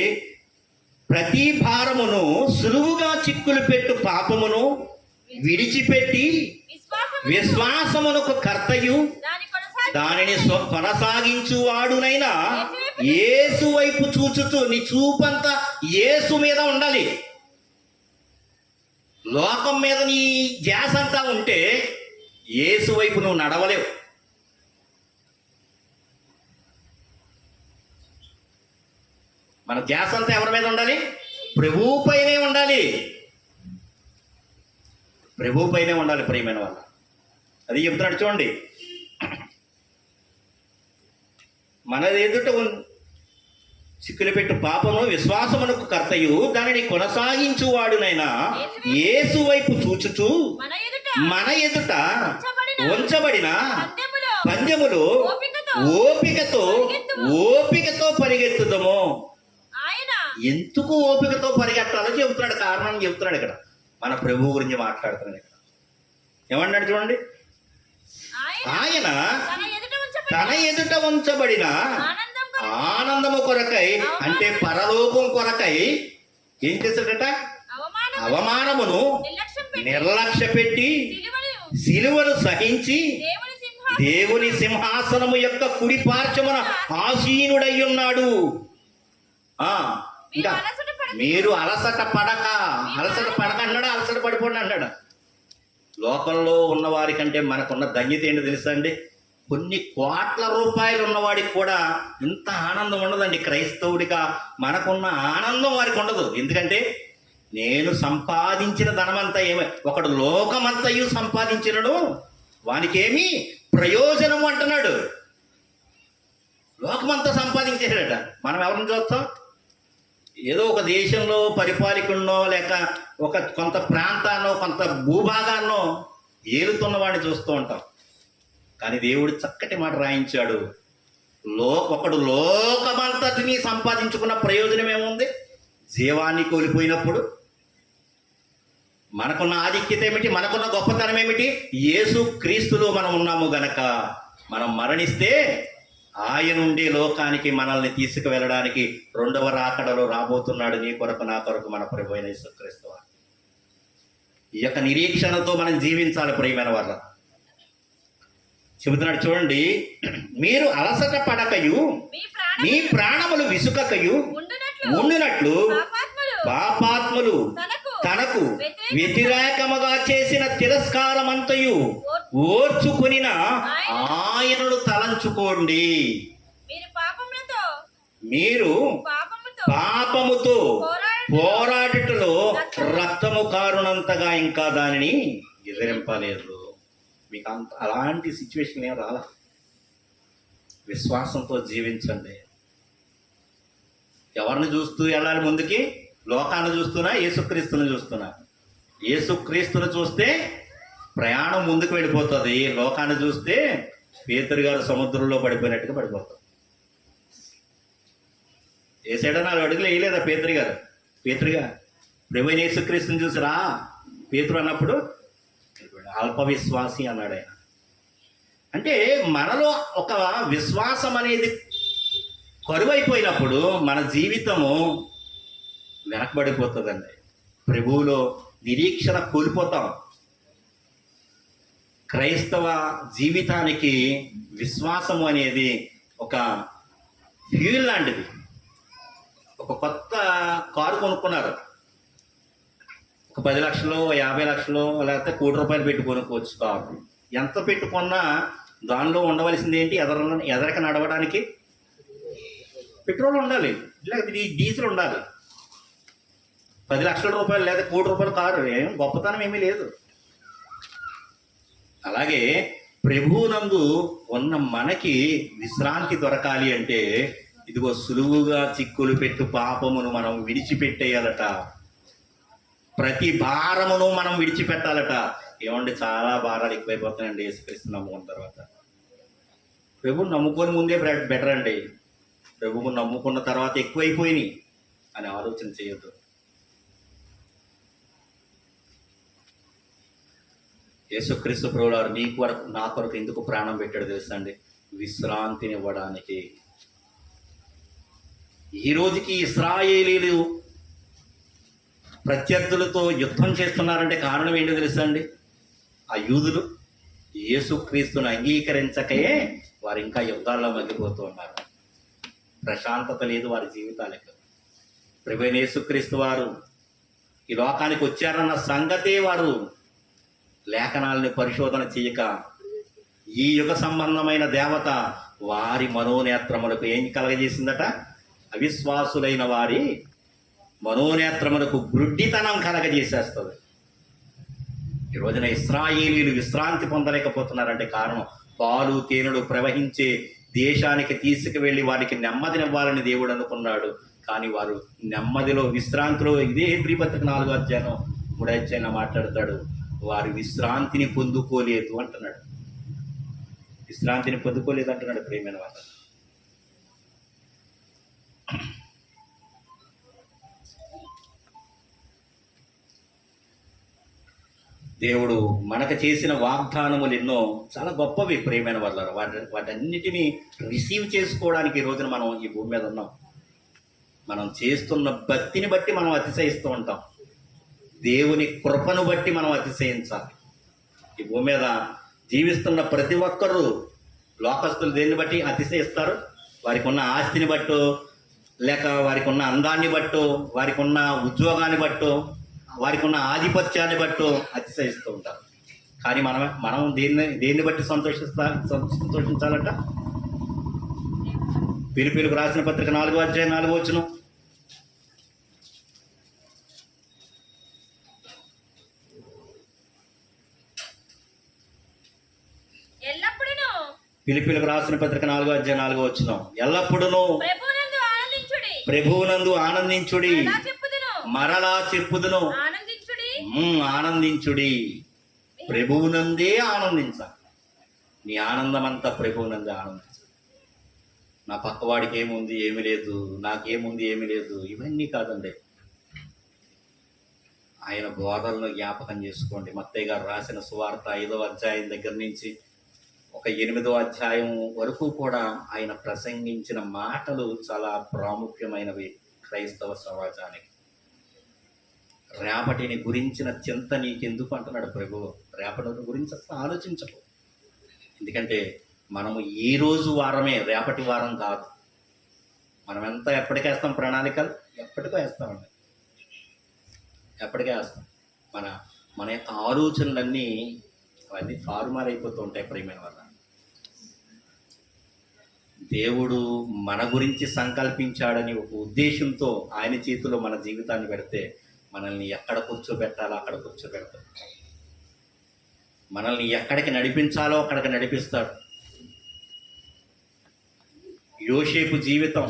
ప్రతి భారమును సులువుగా చిక్కులు పెట్టు పాపమును విడిచిపెట్టి విశ్వాసమునకు కర్తయు దానిని కొనసాగించువాడునైనా యేసు వైపు చూచుతూ, నీ చూపంతా యేసు మీద ఉండాలి. లోకం మీద నీ ధ్యాస అంతా ఉంటే యేసు వైపు నువ్వు నడవలేవు. మన ధ్యాస అంతా ఎవరి మీద ఉండాలి? ప్రభువు పైనే ఉండాలి. ప్రభువు పైనే ఉండాలి ప్రియమైన వాళ్ళ. అది చెప్తున్నాడు చూడండి, మన ఎదుట చిక్కులు పెట్టు పాపము విశ్వాసమునకు కర్తయు దానిని కొనసాగించువాడునైనా యేసు వైపు చూచుచు మన ఎదుట ఉంచబడిన పందెములో ఓపికతో పరిగెత్తుదము. ఎందుకు ఓపికతో పరిగెట్టాలో చెబుతున్నాడు, కారణం చెబుతున్నాడు. ఇక్కడ మన ప్రభువు గురించి మాట్లాడుతున్నాడు. ఇక్కడ ఏమన్నాడు చూడండి, ఆయన తన ఎదుట ఉంచబడిన ఆనందము కొరకై, అంటే పరలోకం కొరకై ఏం చేశాడట? అవమానమును నిర్లక్ష్య పెట్టి సిలువను సహించి దేవుని సింహాసనము యొక్క కుడి పార్శ్వమున ఆసీనుడై ఉన్నాడు. ఇంకా మీరు అలసట పడక అన్నాడా? అలసట పడిపోండి అన్నాడు. లోకంలో ఉన్నవారి కంటే మనకున్న ధన్యత ఏంటో తెలుసా అండి? కొన్ని కోట్ల రూపాయలు ఉన్నవాడికి కూడా ఇంత ఆనందం ఉండదండి. క్రైస్తవుడిగా మనకున్న ఆనందం వారికి ఉండదు. ఎందుకంటే నేను సంపాదించిన ధనమంతా ఒకడు లోకమంతయు సంపాదించినడు వానికేమి ప్రయోజనము అంటున్నాడు. లోకమంతా సంపాదించేసాడట. మనం ఎవరిని చూస్తాం? ఏదో ఒక దేశంలో పరిపాలకున్నో లేక కొంత ప్రాంతాన్నో కొంత భూభాగాన్నో ఏలుతున్న వాడిని చూస్తూ ఉంటాం. కానీ దేవుడు చక్కటి మాట రాయించాడు, ఒకడు లోకమంతటిని సంపాదించుకున్న ప్రయోజనం ఏముంది? జీవాన్ని కోల్పోయినప్పుడు మనకున్న ఆధిక్యత ఏమిటి? మనకున్న గొప్పతనం ఏమిటి? యేసు క్రీస్తులో మనం ఉన్నాము గనక మనం మరణిస్తే ఆయన నుండి లోకానికి మనల్ని తీసుకువెళ్ళడానికి రెండవ రాకడలో రాబోతున్నాడు. నీ కొరకు నా కొరకు మన ప్రభు అయిన యేసుక్రీస్తు వారు. ఈ యొక్క నిరీక్షణతో మనం జీవించాలి ప్రియమైన వాళ్ళ. చెబుతున్నాడు చూడండి, మీరు అలసట పడకయు మీ ప్రాణములు విసుకకయు ఉండునట్లు పాపాత్ములు తనకు వ్యతిరేకముగా చేసిన తిరస్కారమంతయు ఓర్చుకునిన ఆయనను తలంచుకోండి. మీరు పాపముతో పోరాడుటలో రక్తము కారునంతగా ఇంకా దానిని ఎదిరింపలేదు. మీకు అలాంటి సిచ్యువేషన్ ఏం రాలా. విశ్వాసంతో జీవించండి. ఎవరిని చూస్తూ వెళ్ళాలి ముందుకి? లోకాన్ని చూస్తున్నా, యేసుక్రీస్తుని చూస్తున్నా? యేసుక్రీస్తుని చూస్తే ప్రయాణం ముందుకు వెళ్ళిపోతుంది. లోకాన్ని చూస్తే పేతురు గారు సముద్రంలో పడిపోయినట్టుగా పడిపోతాం. వేసాడని 4 అడుగులు వేయలేదా పేతురు గారు? పేతురుగా ప్రభువైన యేసుక్రీస్తుని చూసిరా పేతురు అన్నప్పుడు అల్ప విశ్వాసి అన్నాడు ఆయన. అంటే మనలో ఒక విశ్వాసం అనేది కరువైపోయినప్పుడు మన జీవితము వెనకబడిపోతుందండి. ప్రభువులో నిరీక్షణ కోల్పోతాం. క్రైస్తవ జీవితానికి విశ్వాసము అనేది ఒక ఫ్యూయల్ లాంటిది. ఒక కొత్త కారు కొనుక్కున్నారు. ఒక 10 లక్షలు, 50 లక్షలు, లేకపోతే ₹1 కోటి పెట్టి కొనుక్కోవచ్చు కారు. ఎంత పెట్టుకున్నా దానిలో ఉండవలసింది ఏంటి? ఎదరక నడవడానికి పెట్రోల్ ఉండాలి, లేకపోతే డీజిల్ ఉండాలి. ₹10 లక్షల లేదా ₹1 కోటి కారు ఏం గొప్పతనం ఏమీ లేదు. అలాగే ప్రభువునందు ఉన్న మనకి విశ్రాంతి దొరకాలి అంటే ఇదిగో సులువుగా చిక్కులు పెట్టు పాపమును మనం విడిచిపెట్టేయాలట. ప్రతి భారమును మనం విడిచిపెట్టాలట. ఏమంటే చాలా భారాలు ఎక్కువైపోతాయండి యేసుక్రీస్తు నమ్ముకున్న తర్వాత. ప్రభువుని నమ్ముకొని ముందే బెటర్ అండి. ప్రభువుని నమ్ముకున్న తర్వాత ఎక్కువైపోయినాయి అని ఆలోచన చేయొద్దు. యేసుక్రీస్తు ప్రభువారు నీ కొరకు నా కొరకు ఎందుకు ప్రాణం పెట్టాడు తెలుసా అండి? విశ్రాంతిని ఇవ్వడానికి. ఈ రోజుకి ఇశ్రాయేలీలు ప్రత్యర్థులతో యుద్ధం చేస్తున్నారంటే కారణం ఏంటో తెలుసా అండి? ఆ యూదులు యేసుక్రీస్తుని అంగీకరించకే వారు ఇంకా యుద్ధాల్లో మగ్గిపోతూ ఉన్నారు. ప్రశాంతత లేదు వారి జీవితాలకు. ప్రభువైన యేసుక్రీస్తు వారు ఈ లోకానికి వచ్చారన్న సంగతే వారు లేఖనాలను పరిశోధన చేయక ఈ యుగ సంబంధమైన దేవత వారి మనోనేత్రములకు ఏం కలగజేసిందట? అవిశ్వాసులైన వారి మనోనేత్రములకు గ్రుడ్డితనం కలగజేసేస్తుంది. ఈ రోజున ఇశ్రాయేలీలు విశ్రాంతి పొందలేకపోతున్నారంటే కారణం పాలు తేనెలు ప్రవహించే దేశానికి తీసుకువెళ్ళి వారికి నెమ్మదినివ్వాలని దేవుడు అనుకున్నాడు. కానీ వారు నెమ్మదిలో విశ్రాంతిలో ఇదే హెబ్రీ పత్రిక 4వ అధ్యాయం 3వ అధ్యాయంలో మాట్లాడతాడు. వారు విశ్రాంతిని పొందుకోలేదు అంటున్నాడు. విశ్రాంతిని పొందుకోలేదు అంటున్నాడు ప్రియమైన వారు. దేవుడు మనకు చేసిన వాగ్దానములు ఎన్నో చాలా గొప్పవి ప్రియమైన వాళ్ళ. వాటన్నిటినీ రిసీవ్ చేసుకోవడానికి ఈ రోజున మనం ఈ భూమి మీద ఉన్నాం. మనం చేస్తున్న భక్తిని బట్టి మనం అతిశయిస్తూ ఉంటాం. దేవుని కృపను బట్టి మనం అతిశయించాలి. ఈ భూమి మీద జీవిస్తున్న ప్రతి ఒక్కరూ లోకస్తులు దేన్ని బట్టి అతిశయిస్తారు? వారికి ఉన్న ఆస్తిని బట్టో, లేక వారికి ఉన్న అందాన్ని బట్టో, వారికి ఉన్న ఉద్యోగాన్ని బట్టో, వారికి ఉన్న ఆధిపత్యాన్ని బట్టో అతిశయిస్తూ ఉంటారు. కానీ మనం దేన్ని బట్టి సంతోషించాలంట? ఫిలిప్పీయులకు రాసిన పత్రిక 4వ అధ్యాయం 4వ వచనం. ఫిలిప్పీయులకు రాసిన పత్రిక 4వ అధ్యాయం 4వ వచనం. ఎల్లప్పుడూ ప్రభువునందు ఆనందించుడి. మరలా చెప్పుదును ఆనందించుడి. ప్రభువునందే ఆనందించాలి. నీ ఆనందం అంతా ప్రభువునందే ఆనందించాలి. నా పక్కవాడికి ఏముంది ఏమి లేదు, నాకేముంది ఏమి లేదు, ఇవన్నీ కాదండి. ఆయన బోధనలు జ్ఞాపకం చేసుకోండి. మత్తయి గారు రాసిన సువార్త 5వ అధ్యాయం దగ్గర నుంచి ఒక 8వ అధ్యాయం వరకు కూడా ఆయన ప్రసంగించిన మాటలు చాలా ప్రాముఖ్యమైనవి క్రైస్తవ సమాజానికి. రేపటిని గురించిన చింత నీకెందుకు అంటున్నాడు ప్రభు. రేపటి గురించి అసలు ఆలోచించకు. ఎందుకంటే మనము ఈ రోజు వారమే, రేపటి వారం కాదు. మనం ఎంత ఎప్పటికేస్తాం ప్రణాళికలు? ఎప్పటికో వేస్తామండి, ఎప్పటికే వేస్తాం. మన యొక్క ఆలోచనలన్నీ అవన్నీ తారుమారైపోతూ ఉంటాయి ప్రియమైన వల్ల. దేవుడు మన గురించి సంకల్పించాడని ఒక ఉద్దేశంతో ఆయన చేతిలో మన జీవితాన్ని పెడితే మనల్ని ఎక్కడ కూర్చోబెట్టాలో అక్కడ కూర్చోబెడతాడు. మనల్ని ఎక్కడికి నడిపించాలో అక్కడికి నడిపిస్తాడు. యోసేపు జీవితం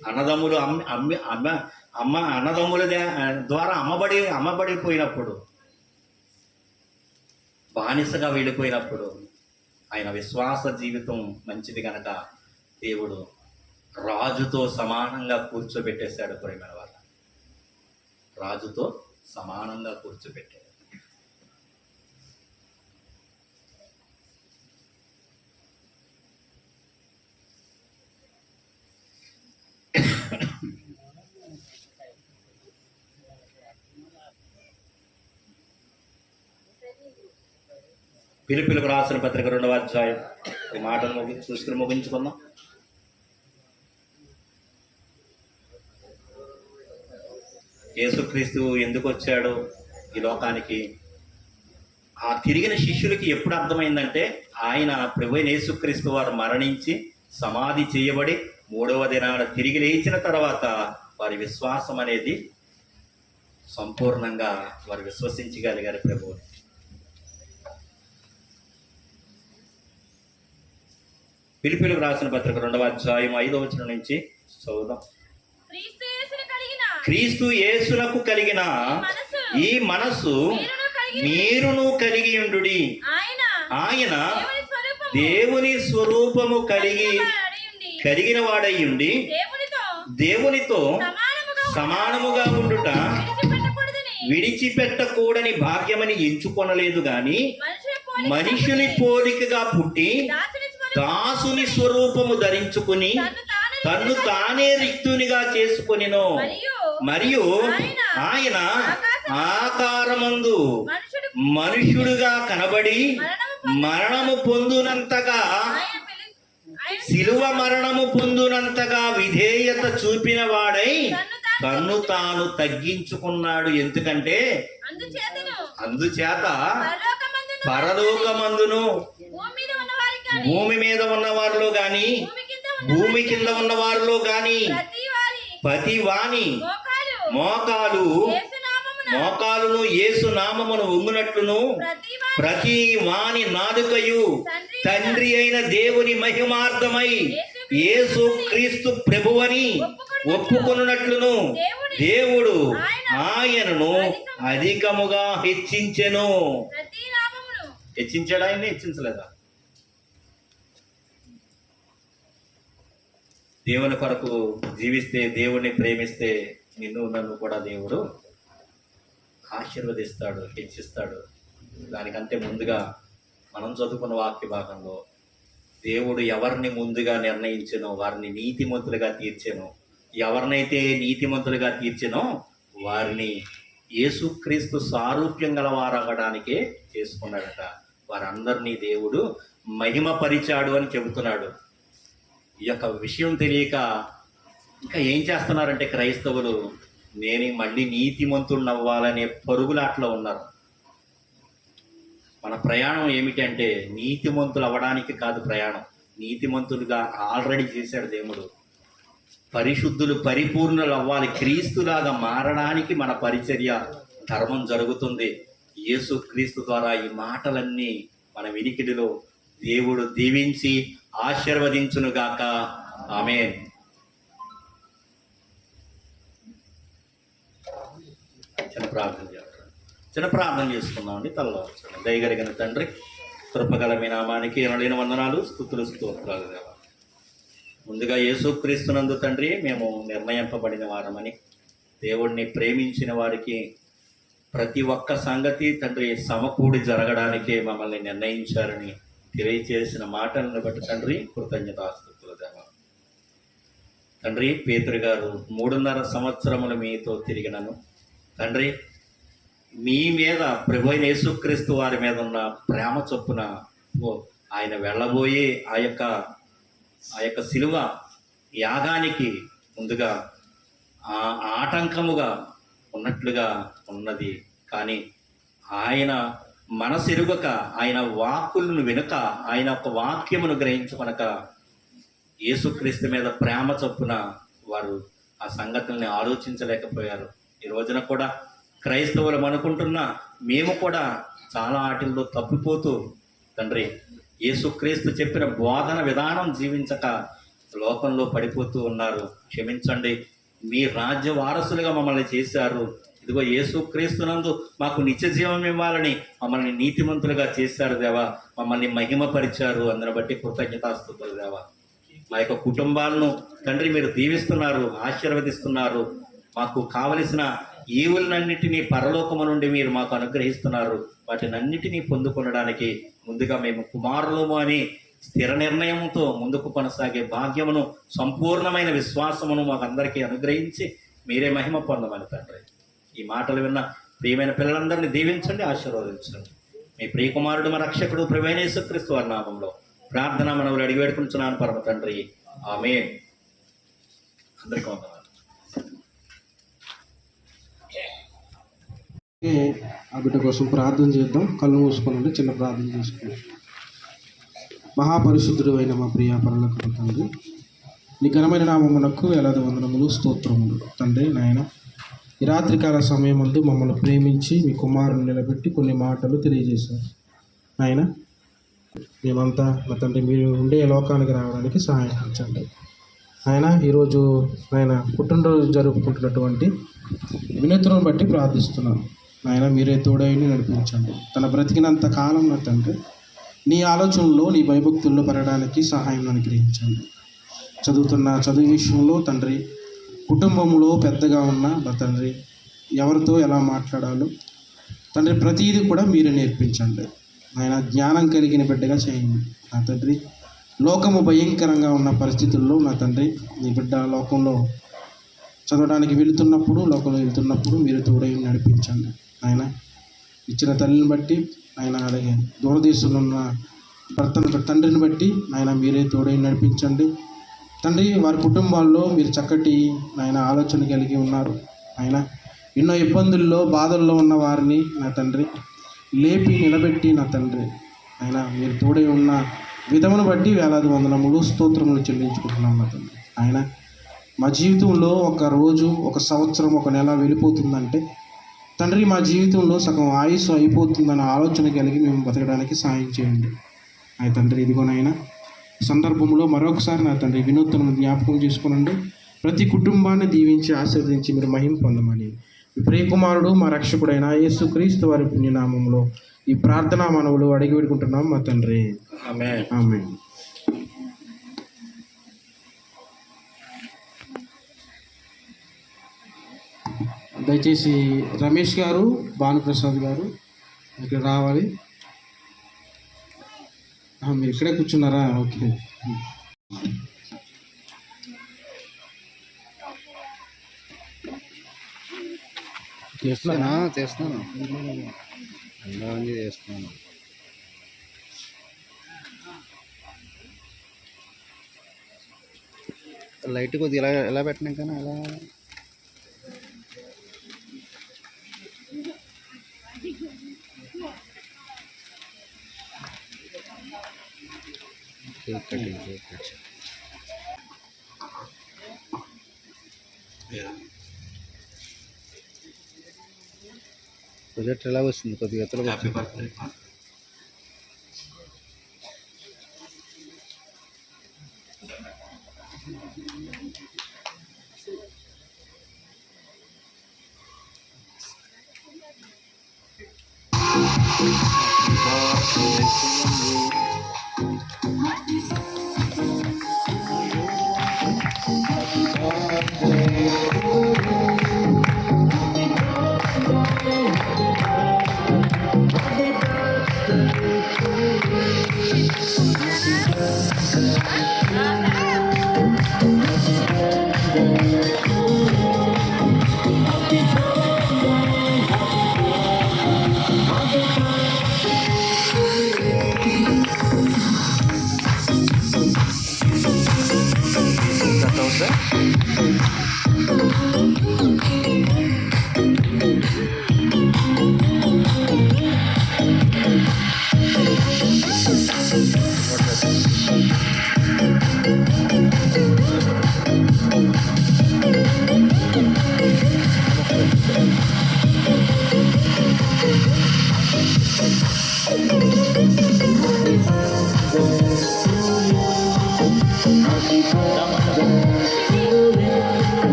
అన్నదమ్ములు అన్నదమ్ముల ద్వారా అమ్మబడిపోయినప్పుడు, బానిసగా వెళ్ళిపోయినప్పుడు ఆయన విశ్వాస జీవితం మంచిది కనుక దేవుడు రాజుతో సమానంగా కూర్చోబెట్టేశాడు. ప్రియమైన వాళ్ళ, రాజుతో సమానంగా కూర్చోబెట్టాడు. పిలుపులకు రాసిన పత్రిక 2వ అధ్యాయం ఈ మాటను చూసుకుని ముగించుకుందాం. యేసుక్రీస్తు ఎందుకు వచ్చాడు ఈ లోకానికి? ఆ తిరిగిన శిష్యులకి ఎప్పుడు అర్థమైందంటే ఆయన ప్రభువైన యేసుక్రీస్తు వారు మరణించి సమాధి చేయబడి 3వ దినాన తిరిగి లేచిన తర్వాత వారి విశ్వాసం అనేది సంపూర్ణంగా వారు విశ్వసించగలిగారు ప్రభువుని. పిలుపులకు రాసిన పత్రిక 2వ అధ్యాయం 5వ వచనం నుంచి చదువుదాం. క్రీస్తు యేసునకు కలిగిన ఈ మనసు మీరును కలిగి ఉండుడి. ఆయన దేవుని స్వరూపము కలిగిన వాడయ్యుండి దేవునితో సమానముగా ఉండుట విడిచిపెట్టకూడని భాగ్యమని ఎంచుకొనలేదు గాని మనుషుని పోలికగా పుట్టి దాసుని స్వరూపము ధరించుకుని తన్ను తానే రిక్తునిగా చేసుకొనెను. మరియు ఆయన ఆకారమందు మనుష్యుడుగా కనబడి మరణము పొందునంతగా, శిలువ మరణము పొందునంతగా విధేయత చూపిన వాడై తన్ను తాను తగ్గించుకున్నాడు. ఎందుకంటే అందుచేత పరలోకమందును భూమి మీద ఉన్న వారిలో గాని భూమి కింద ఉన్న వారిలో గాని ప్రతి వాని మోకాలును యేసు నామమును వంగునట్లును ప్రతి వాని నాలుకయు తండ్రి అయిన దేవుని మహిమార్థమై యేసు క్రీస్తు ప్రభువని ఒప్పుకొనున్నట్లును దేవుడు ఆయనను అధికముగా హెచ్చించెను. హెచ్చించాడు ఆయన్ని? హెచ్చించలేదా? దేవుని కొరకు జీవిస్తే, దేవుణ్ణి ప్రేమిస్తే నిన్ను నన్ను కూడా దేవుడు ఆశీర్వదిస్తాడు, హెచ్చిస్తాడు. దానికంటే ముందుగా మనం చదువుకున్న వాక్య భాగంలో దేవుడు ఎవరిని ముందుగా నిర్ణయించెనో వారిని నీతిమంతులుగా తీర్చెను. ఎవరినైతే నీతిమంతులుగా తీర్చెనో వారిని యేసుక్రీస్తు సారూప్యం గలవారవడానికే చేసుకున్నాడట. వారందరినీ దేవుడు మహిమపరిచాడు అని చెబుతున్నాడు. ఈ యొక్క విషయం తెలియక ఇంకా ఏం చేస్తున్నారంటే క్రైస్తవులు, నేను మళ్ళీ నీతిమంతులు అవ్వాలనే పరుగులాట్లో ఉన్నారు. మన ప్రయాణం ఏమిటి అంటే నీతిమంతులు అవ్వడానికి కాదు ప్రయాణం, నీతిమంతులుగా ఆల్రెడీ చేశాడు దేవుడు. పరిశుద్ధులు పరిపూర్ణులు అవ్వాలి, క్రీస్తులాగా మారడానికి మన పరిచర్య ధర్మం జరుగుతుంది. యేసు క్రీస్తు ద్వారా ఈ మాటలన్నీ మన వినికిడిలో దేవుడు దీవించి ఆశీర్వదించునుగాక. ఆమేన్. చిన్న ప్రార్థన చేసుకుందామండి. తలలో దయగలిగిన తండ్రి, కృపగల మీ నామానికి ఎనలేని వందనాలు, స్తుతులు, స్తోత్రాలు దేవా. ముందుగా యేసుక్రీస్తునందు తండ్రి మేము నిర్ణయింపబడిన వారమని, దేవుణ్ణి ప్రేమించిన వారికి ప్రతి ఒక్క సంగతి తండ్రి సమకూడి జరగడానికే మమ్మల్ని నిర్ణయించారని తెలియజేసిన మాటలను బట్టి తండ్రి కృతజ్ఞతాస్తుతులు దేవా. తండ్రి పేతురు గారు 3.5 సంవత్సరములు మీతో తిరిగినను తండ్రి మీ మీద ప్రభు అయిన యేసుక్రీస్తు వారి మీద ఉన్న ప్రేమ చొప్పున ఆయన వెళ్ళబోయే ఆ యొక్క శిలువ యాగానికి ముందుగా ఆటంకముగా ఉన్నట్లుగా ఉన్నది. కానీ ఆయన మనసెరుగక, ఆయన వాక్కులను వినక, ఆయన ఒక వాక్యమును గ్రహించుకొనక యేసుక్రీస్తు మీద ప్రేమ చొప్పున వారు ఆ సంగతుల్ని ఆలోచించలేకపోయారు. ఈ రోజున కూడా క్రైస్తవులు అనుకుంటున్నా మేము కూడా చాలా వాటిల్లో తప్పిపోతూ తండ్రి యేసుక్రీస్తు చెప్పిన బోధన విధానం జీవించక లోకంలో పడిపోతూ ఉన్నారు. క్షమించండి, మీ రాజ్య వారసులుగా మమ్మల్ని చేశారు. ఇదిగో యేసుక్రీస్తునందు మాకు నిత్య జీవం ఇవ్వాలని మమ్మల్ని నీతిమంతులుగా చేశారు దేవా. మమ్మల్ని మహిమపరిచారు. అందుని బట్టి కృతజ్ఞతాస్తుతులు దేవా. మా యొక్క కుటుంబాలను తండ్రి మీరు దీవిస్తున్నారు, ఆశీర్వదిస్తున్నారు. మాకు కావలసిన ఈవులన్నిటినీ పరలోకము నుండి మీరు మాకు అనుగ్రహిస్తున్నారు. వాటినన్నిటినీ పొందుకొనడానికి ముందుగా మేము కుమారులము అని స్థిర నిర్ణయంతో ముందుకు కొనసాగే భాగ్యమును, సంపూర్ణమైన విశ్వాసమును మాకు అందరికీ అనుగ్రహించి మీరే మహిమ పొందమని తండ్రి ఈ మాటలు విన్న ప్రియమైన పిల్లలందరినీ దీవించండి, ఆశీర్వదించండి. మీ ప్రియకుమారుడు మా రక్షకుడు ప్రభువైన యేసుక్రీస్తు వారి నామములో ప్రార్థన మనవులు అడిగి వేడుకుంటున్నాను పరమ తండ్రి, ఆమేన్. అందరికీ వందనాలు. ఆ బిడ్డ కోసం ప్రార్థన చేద్దాం. కళ్ళు మూసుకొని చిన్న ప్రార్థన చేసుకుందాం. మహాపరిశుద్ధుడు అయిన మా ప్రియ పరలోకపు తండ్రి, నీ ఘనమైన నామమునకు వేలాది వందనములు, స్తోత్రములు తండ్రి. నాయన ఈ రాత్రికాల సమయం ముందు మమ్మల్ని ప్రేమించి మీ కుమారుని నిలబెట్టి కొన్ని మాటలు తెలియజేశారు. నాయన మేమంతా మా తండ్రి మీరు ఉండే లోకానికి రావడానికి సహాయించండి. ఆయన ఈరోజు ఆయన పుట్టినరోజు జరుపుకుంటున్నటువంటి వినతులను బట్టి ప్రార్థిస్తున్నాను. ఆయన మీరే తోడైని నడిపించండి. తన బ్రతికినంత కాలం నా తండ్రి నీ ఆలోచనలో, నీ భయభక్తుల్లో పెరగడానికి సహాయం అనుగ్రహించండి. చదువుతున్న చదువు విషయంలో తండ్రి, కుటుంబంలో పెద్దగా ఉన్న నా తండ్రి ఎవరితో ఎలా మాట్లాడాలో తండ్రి ప్రతీది కూడా మీరే నేర్పించండి. ఆయన జ్ఞానం కలిగిన బిడ్డగా చేయండి నా తండ్రి. లోకము భయంకరంగా ఉన్న పరిస్థితుల్లో నా తండ్రి నీ బిడ్డ లోకంలో చదవడానికి లోకంలో వెళ్తున్నప్పుడు మీరు తోడై నడిపించండి. ఆయన ఇచ్చిన తల్లిని బట్టి ఆయన, అలాగే దూరదేశంలో ఉన్న భర్తను తండ్రిని బట్టి ఆయన మీరే తోడై నడిపించండి తండ్రి. వారి కుటుంబాల్లో మీరు చక్కటి ఆయన ఆలోచన కలిగి ఉన్నారు. ఆయన ఎన్నో ఇబ్బందుల్లో, బాధల్లో ఉన్న వారిని నా తండ్రి లేపి నిలబెట్టి నా తండ్రి ఆయన మీరు తోడై ఉన్న విధమును బట్టి వేలాది వందనములు, స్తోత్రములు చెల్లించుకుంటున్నాం నా తండ్రి. ఆయన మా జీవితంలో ఒక రోజు, ఒక సంవత్సరం, ఒక నెల వెళ్ళిపోతుందంటే తండ్రి మా జీవితంలో సగం ఆయుస్సు అయిపోతుందన్న ఆలోచన కలిగి మేము బతకడానికి సాయం చేయండి. ఆయన తండ్రి ఇదిగోనైనా సందర్భంలో మరొకసారి నా తండ్రి వినూత్నం జ్ఞాపకం చేసుకోనండి. ప్రతి కుటుంబాన్ని దీవించి ఆశీర్వదించి మీరు మహిమ పొందమని ప్రియకుమారుడు మా రక్షకుడైన యేసుక్రీస్తు వారి పుణ్యనామంలో ఈ ప్రార్థనా మనవులు అడిగి పెట్టుకుంటున్నాం మా తండ్రి, ఆమేన్. ఆమేన్. దయచేసి రమేష్ గారు, భానుప్రసాద్ గారు ఇక్కడ రావాలి. మీరు ఇక్కడే కూర్చున్నారా? ఓకే. చేస్తున్నాను చేస్తున్నాను. లైట్ కొద్దిగా ఎలా పెట్టినా కానీ అలా కేక్ కటింగ్ ప్రొజెక్ట్ ఎలా వస్తుంది? కొద్దిగా ఎత్తులో హ్యాపీ బర్త్డే.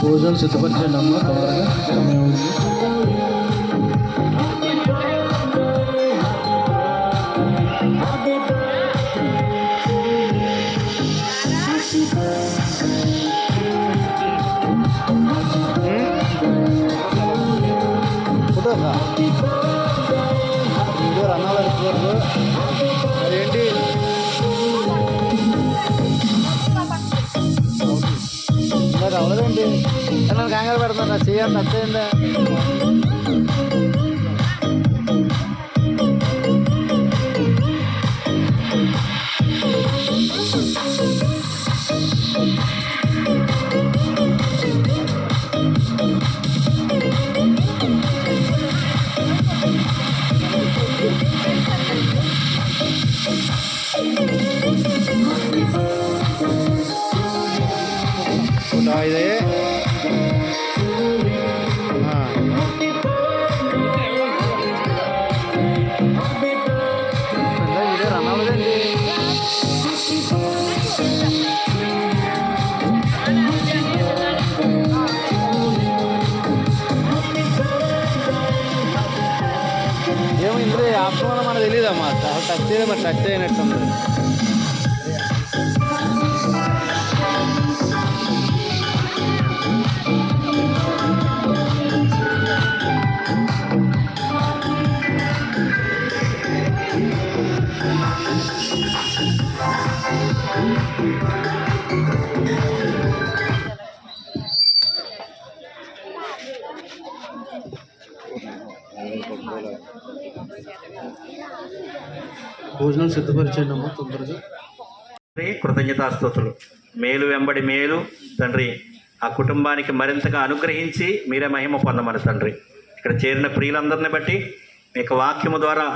భోజనాలు సిద్ధపరిచండి అమ్మ, తొందరగా సమయం ఉంది. అదేంటి నాకు అవ్వదండి, నన్ను కంగారు పెడుతున్నా, నా చేయాలి నచ్చయిందా? ఇది వీడియో రన్ అవ్వదండి. ఏమో ఇందులో ఆప్షన్ వల్ల మనకు తెలియదమ్మా, టచ్ చేయడం మరి టచ్ అయినట్టుంది. భోజనాలు సిద్ధపరిచండి అమ్మ, తొందరగా. కృతజ్ఞతాస్తుతులు. మేలు వెంబడి మేలు తండ్రి ఆ కుటుంబానికి మరింతగా అనుగ్రహించి మీరే మహిమ పొందమని తండ్రి. ఇక్కడ చేరిన ప్రియులందరిని బట్టి మీకు వాక్యము ద్వారా